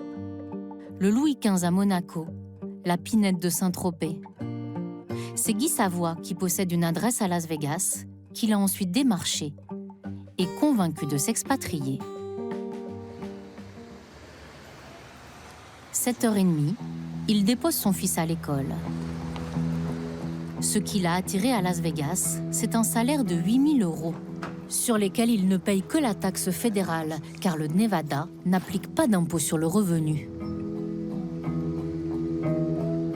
le Louis XV à Monaco, la Pinette de Saint-Tropez. C'est Guy Savoie, qui possède une adresse à Las Vegas, qu'il a ensuite démarché et convaincu de s'expatrier. 7h30, il dépose son fils à l'école. Ce qui l'a attiré à Las Vegas, c'est un salaire de 8 000 €, sur lesquels il ne paye que la taxe fédérale, car le Nevada n'applique pas d'impôt sur le revenu.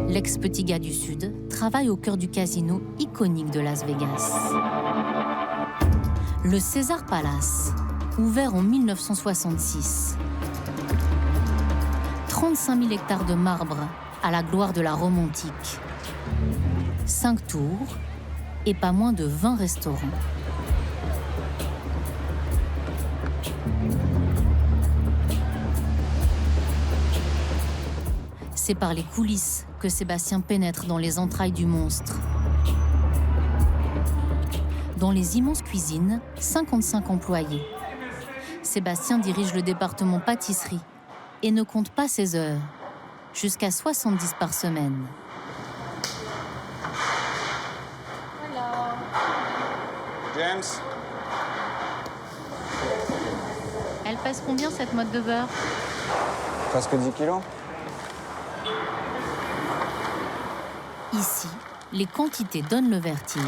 L'ex-petit gars du Sud travaille au cœur du casino iconique de Las Vegas. Le Caesars Palace, ouvert en 1966. 35 000 hectares de marbre à la gloire de la Rome antique. 5 tours et pas moins de 20 restaurants. C'est par les coulisses que Sébastien pénètre dans les entrailles du monstre. Dans les immenses cuisines, 55 employés. Sébastien dirige le département pâtisserie et ne compte pas ses heures, jusqu'à 70 par semaine. James. Elle pèse combien cette motte de beurre? Presque 10 kilos. Ici, les quantités donnent le vertige.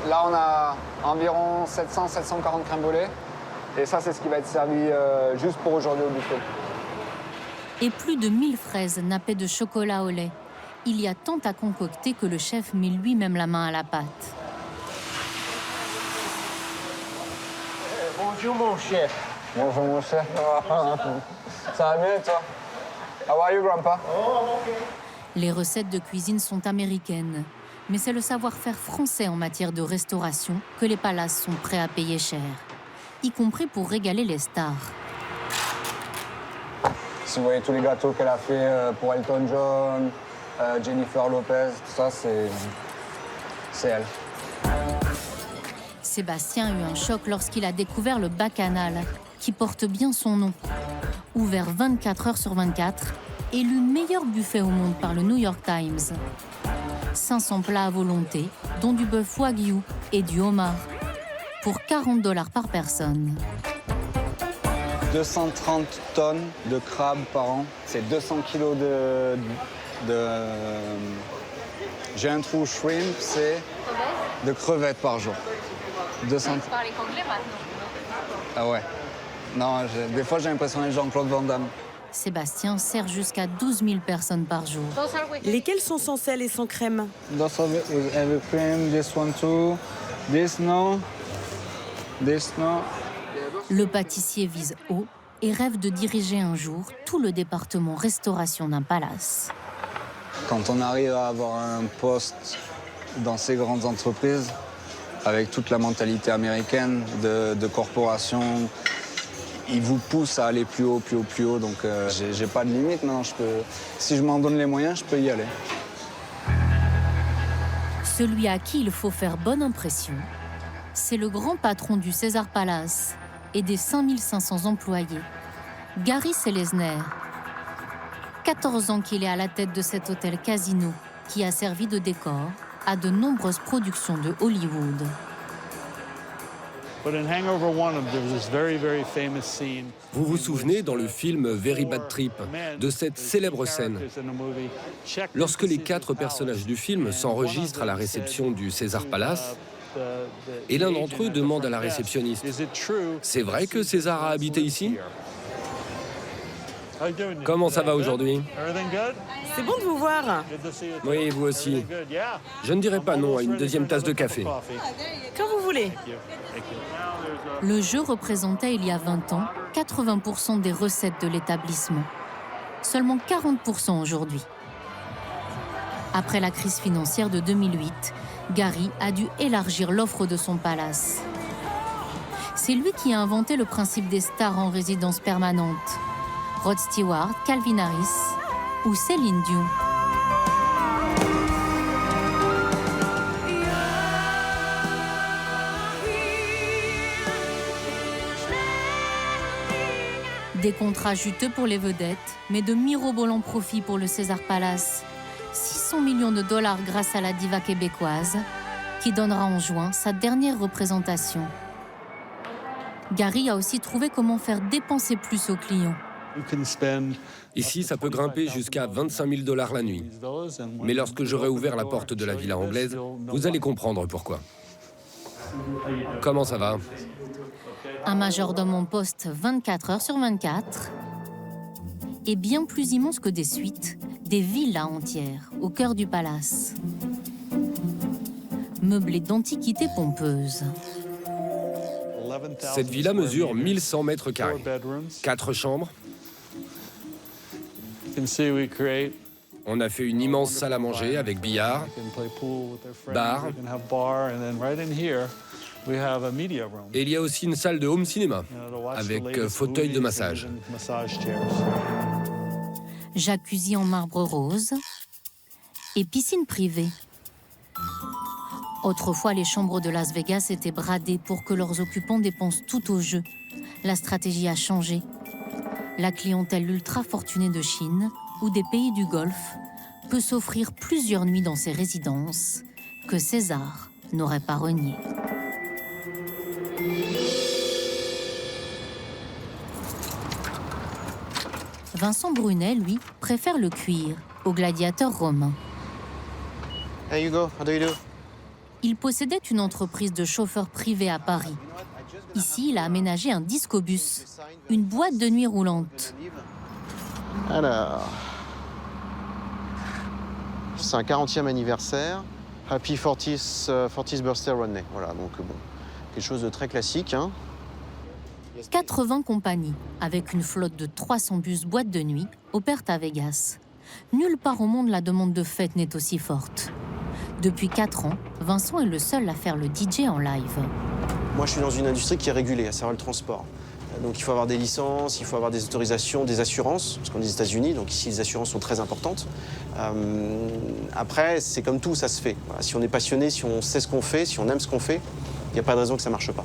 Là, on a environ 700-740 crème brûlée. Et ça, c'est ce qui va être servi juste pour aujourd'hui au buffet. Et plus de 1000 fraises nappées de chocolat au lait. Il y a tant à concocter que le chef met lui-même la main à la pâte. Bonjour mon chef. Bonjour mon chef. Ça va bien toi? How are you, Grandpa? Les recettes de cuisine sont américaines, mais c'est le savoir-faire français en matière de restauration que les palaces sont prêts à payer cher, y compris pour régaler les stars. Si vous voyez tous les gâteaux qu'elle a fait pour Elton John, Jennifer Lopez, tout ça, c'est elle. Sébastien a eu un choc lorsqu'il a découvert le Bacchanal, qui porte bien son nom. Ouvert 24 heures sur 24, élu meilleur buffet au monde par le New York Times. 500 plats à volonté, dont du bœuf wagyu et du homard, pour 40 $ par personne. 230 tonnes de crabes par an. C'est 200 kilos de giant roux shrimp, c'est de crevettes par jour. 200. Vous parlez anglais maintenant? Ah ouais. Non, des fois j'ai l'impression d'être Jean-Claude Van Damme. Sébastien sert jusqu'à 12 000 personnes par jour. Lesquels sont sans sel et sans crème? Those with heavy cream, this one too, this no, this no. Le pâtissier vise haut et rêve de diriger un jour tout le département restauration d'un palace. Quand on arrive à avoir un poste dans ces grandes entreprises, avec toute la mentalité américaine de corporation, ils vous poussent à aller plus haut, plus haut, plus haut. Donc j'ai pas de limite maintenant. Si je m'en donne les moyens, je peux y aller. Celui à qui il faut faire bonne impression, c'est le grand patron du Caesars Palace et des 5500 employés, Gary Selezner. 14 ans qu'il est à la tête de cet hôtel casino qui a servi de décor à de nombreuses productions de Hollywood. Vous vous souvenez dans le film Very Bad Trip de cette célèbre scène? Lorsque les 4 personnages du film s'enregistrent à la réception du Caesars Palace, Et l'un d'entre eux demande à la réceptionniste, « C'est vrai que César a habité ici ? Comment ça va aujourd'hui ? C'est bon de vous voir. Oui, vous aussi. Je ne dirais pas non à une deuxième tasse de café. Quand vous voulez. Le jeu représentait il y a 20 ans 80% des recettes de l'établissement. Seulement 40% aujourd'hui. Après la crise financière de 2008, Gary a dû élargir l'offre de son palace. C'est lui qui a inventé le principe des stars en résidence permanente. Rod Stewart, Calvin Harris ou Céline Dion. Des contrats juteux pour les vedettes, mais de mirobolants profits pour le César Palace. 600 millions de dollars grâce à la diva québécoise, qui donnera en juin sa dernière représentation. Gary a aussi trouvé comment faire dépenser plus aux clients. Ici, ça peut grimper jusqu'à 25 000 $ la nuit. Mais lorsque j'aurai ouvert la porte de la villa anglaise, vous allez comprendre pourquoi. Comment ça va ? Un majordome en poste 24 heures sur 24 et bien plus immense que des suites, des villas entières au cœur du palace. Meublées d'antiquités pompeuses. Cette villa mesure 1100 mètres carrés. 4 chambres. On a fait une immense salle à manger avec billard, bar. Et il y a aussi une salle de home cinéma avec fauteuil de massage. Jacuzzi en marbre rose et piscine privée. Autrefois, les chambres de Las Vegas étaient bradées pour que leurs occupants dépensent tout au jeu. La stratégie a changé. La clientèle ultra fortunée de Chine ou des pays du Golfe peut s'offrir plusieurs nuits dans ces résidences que César n'aurait pas reniées. Vincent Brunet, lui, préfère le cuir au gladiateur romain. Hey Hugo, how do you do? Il possédait une entreprise de chauffeurs privés à Paris. Ici, il a aménagé un discobus, une boîte de nuit roulante. Alors, c'est un 40e anniversaire. Happy 40th birthday Rodney. Voilà, donc bon, quelque chose de très classique, hein. 80 compagnies, avec une flotte de 300 bus boîtes de nuit, opèrent à Vegas. Nulle part au monde la demande de fête n'est aussi forte. Depuis 4 ans, Vincent est le seul à faire le DJ en live. Moi, je suis dans une industrie qui est régulée, à savoir le transport. Donc il faut avoir des licences, il faut avoir des autorisations, des assurances, parce qu'on est aux États-Unis, donc ici les assurances sont très importantes. Après, c'est comme tout, ça se fait. Voilà, si on est passionné, si on sait ce qu'on fait, si on aime ce qu'on fait, il n'y a pas de raison que ça ne marche pas.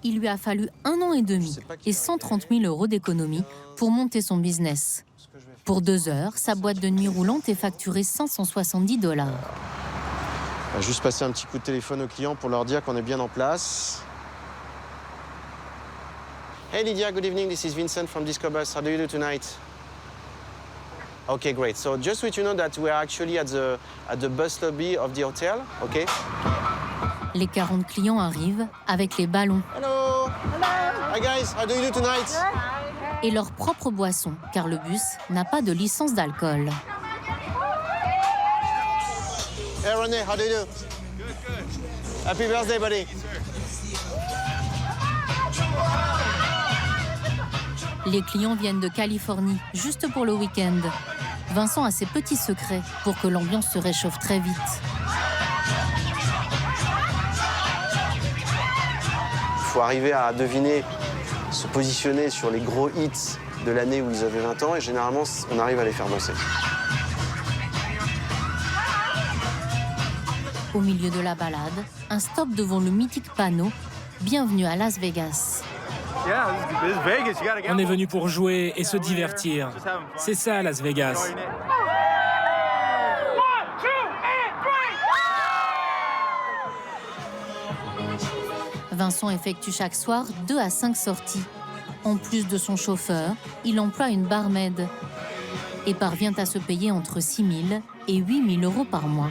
Il lui a fallu 1 an et demi et 130 000 € d'économie pour monter son business. Pour 2 heures, sa boîte de nuit roulante est facturée 570 $. On va juste passer un petit coup de téléphone aux clients pour leur dire qu'on est bien en place. Hey Lydia, good evening. This is Vincent from Discobus. How do you do tonight? Okay, great. So just so you know that we are actually at the bus lobby of the hotel. Okay. Les 40 clients arrivent avec les ballons. Hello. Hello. Hi guys, how do you do tonight? Et leur propre boisson, car le bus n'a pas de licence d'alcool. Hey René, how do you do? Good, good. Happy birthday, buddy. Les clients viennent de Californie, juste pour le week-end. Vincent a ses petits secrets pour que l'ambiance se réchauffe très vite. Il faut arriver à deviner, se positionner sur les gros hits de l'année où ils avaient 20 ans, et généralement, on arrive à les faire danser. Au milieu de la balade, un stop devant le mythique panneau « Bienvenue à Las Vegas ». On est venu pour jouer et se divertir. C'est ça, Las Vegas. Vincent effectue chaque soir 2 à 5 sorties. En plus de son chauffeur, il emploie une barmaid et parvient à se payer entre 6 000 et 8 000 € par mois.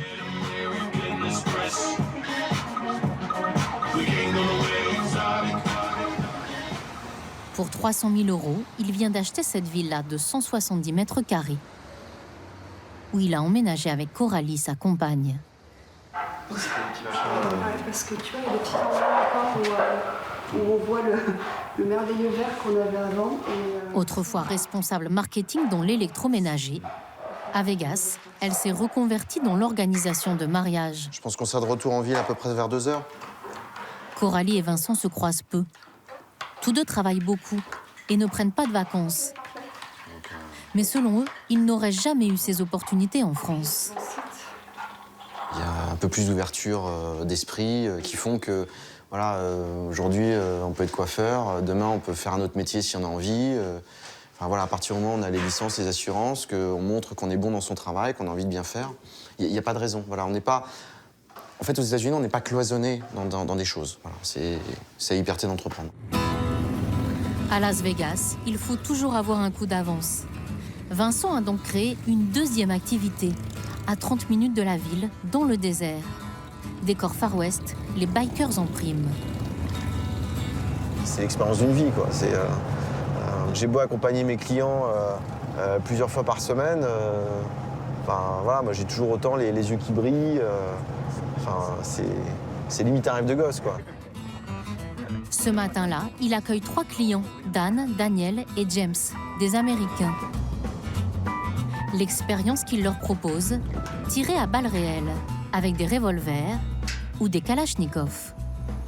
Pour 300 000 €, il vient d'acheter cette villa de 170 mètres carrés, où il a emménagé avec Coralie, sa compagne. Parce que tu vois, il y a des petits endroits encore où on voit le merveilleux verre qu'on avait avant. Autrefois responsable marketing dans l'électroménager, à Vegas, elle s'est reconvertie dans l'organisation de mariages. Je pense qu'on sera de retour en ville à peu près vers 2 heures. Coralie et Vincent se croisent peu. Tous deux travaillent beaucoup et ne prennent pas de vacances. Mais selon eux, ils n'auraient jamais eu ces opportunités en France. Il y a un peu plus d'ouverture d'esprit qui font que, voilà, aujourd'hui, on peut être coiffeur, demain, on peut faire un autre métier si on a envie. Enfin, voilà, à partir du moment où on a les licences, les assurances, qu'on montre qu'on est bon dans son travail, qu'on a envie de bien faire, il n'y a pas de raison. Voilà, on n'est pas... En fait, aux États-Unis, on n'est pas cloisonné dans des choses. Voilà, c'est la liberté d'entreprendre. À Las Vegas, il faut toujours avoir un coup d'avance. Vincent a donc créé une deuxième activité, à 30 minutes de la ville, dans le désert. Décor Far West, les bikers en prime. C'est l'expérience d'une vie, quoi. J'ai beau accompagner mes clients plusieurs fois par semaine. Enfin, voilà, moi j'ai toujours autant les yeux qui brillent. Enfin, c'est limite un rêve de gosse, quoi. Ce matin-là, il accueille 3 clients, Dan, Daniel et James, des Américains. L'expérience qu'il leur propose, tirer à balles réelles, avec des revolvers ou des kalachnikovs.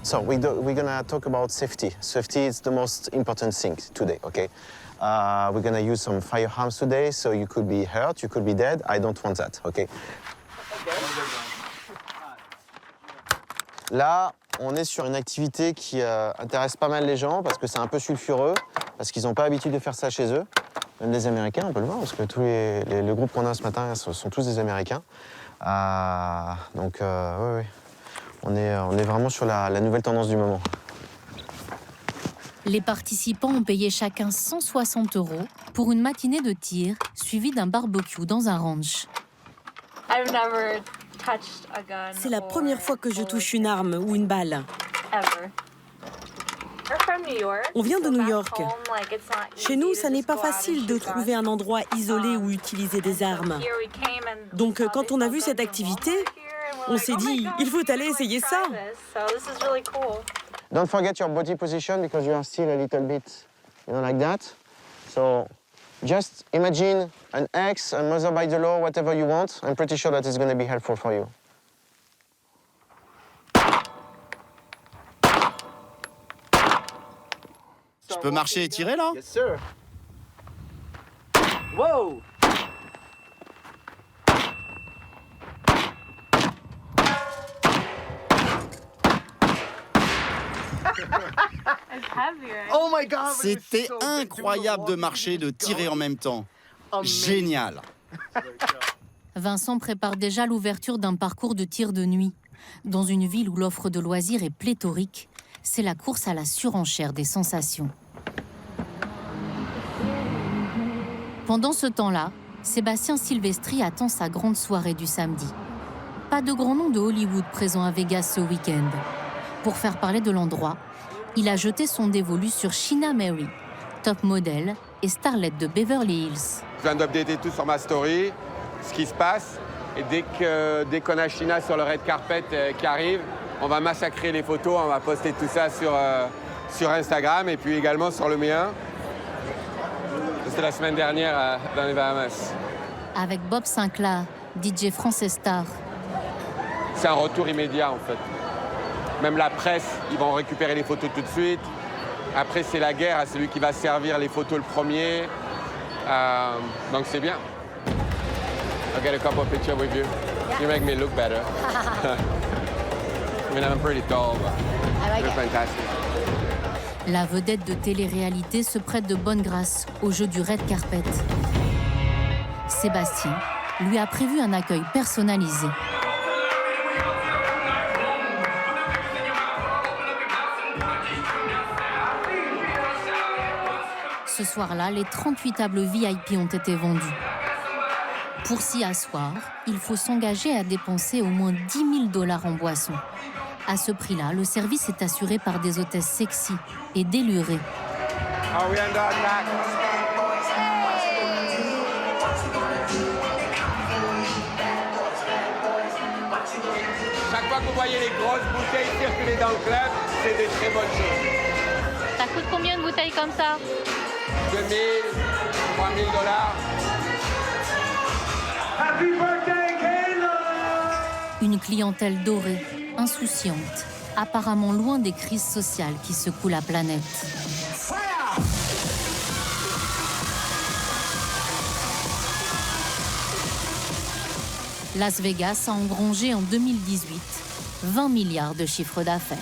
So we're gonna talk about safety. Safety is the most important thing today, okay? We're gonna use some firearms today, so you could be hurt, you could be dead. I don't want that, okay? Là, on est sur une activité qui intéresse pas mal les gens parce que c'est un peu sulfureux, parce qu'ils n'ont pas l'habitude de faire ça chez eux. Même les Américains, on peut le voir, parce que tous le groupe qu'on a ce matin sont tous des Américains. Donc, oui, on est vraiment sur la nouvelle tendance du moment. Les participants ont payé chacun 160 € pour une matinée de tir, suivie d'un barbecue dans un ranch. C'est la première fois que je touche une arme ou une balle. On vient de New York. Chez nous, ça n'est pas facile de trouver un endroit isolé où utiliser des armes. Donc, quand on a vu cette activité, on s'est dit, il faut aller essayer ça. Don't forget your body position because you are still a little bit, like that. So, just imagine an ex, a mother by the law, whatever you want. I'm pretty sure that it's going to be helpful for you. Je peux marcher et tirer, là? Yes, sir. Wow! C'était incroyable de marcher, de tirer en même temps. Génial! Vincent prépare déjà l'ouverture d'un parcours de tir de nuit. Dans une ville où l'offre de loisirs est pléthorique, c'est la course à la surenchère des sensations. Pendant ce temps-là, Sébastien Silvestri attend sa grande soirée du samedi. Pas de grand nom de Hollywood présent à Vegas ce week-end. Pour faire parler de l'endroit, il a jeté son dévolu sur Sheena Mary, top modèle et starlet de Beverly Hills. Je viens d'updater tout sur ma story, ce qui se passe. Et dès qu'on a Sheena sur le red carpet qui arrive, on va massacrer les photos, on va poster tout ça sur Instagram et puis également sur le mien. C'était la semaine dernière dans les Bahamas. Avec Bob Sinclair, DJ français star. C'est un retour immédiat en fait. Même la presse, ils vont récupérer les photos tout de suite. Après, c'est la guerre à celui qui va servir les photos le premier. Donc c'est bien. I'll get a couple of pictures with you. You make me look better. I mean, I'm pretty tall, but you're fantastic. La vedette de télé-réalité se prête de bonne grâce au jeu du red carpet. Sébastien lui a prévu un accueil personnalisé. Ce soir-là, les 38 tables VIP ont été vendues. Pour s'y asseoir, il faut s'engager à dépenser au moins 10 000 $ en boissons. À ce prix-là, le service est assuré par des hôtesses sexy et délurées. Chaque fois que vous voyez les grosses bouteilles circuler dans le club, c'est des très bonnes choses. Ça coûte combien de bouteilles comme ça? 2 000, 3 000 $. Happy birthday, Kayla! Une clientèle dorée, insouciante, apparemment loin des crises sociales qui secouent la planète. Las Vegas a engrangé en 2018 20 milliards de chiffre d'affaires.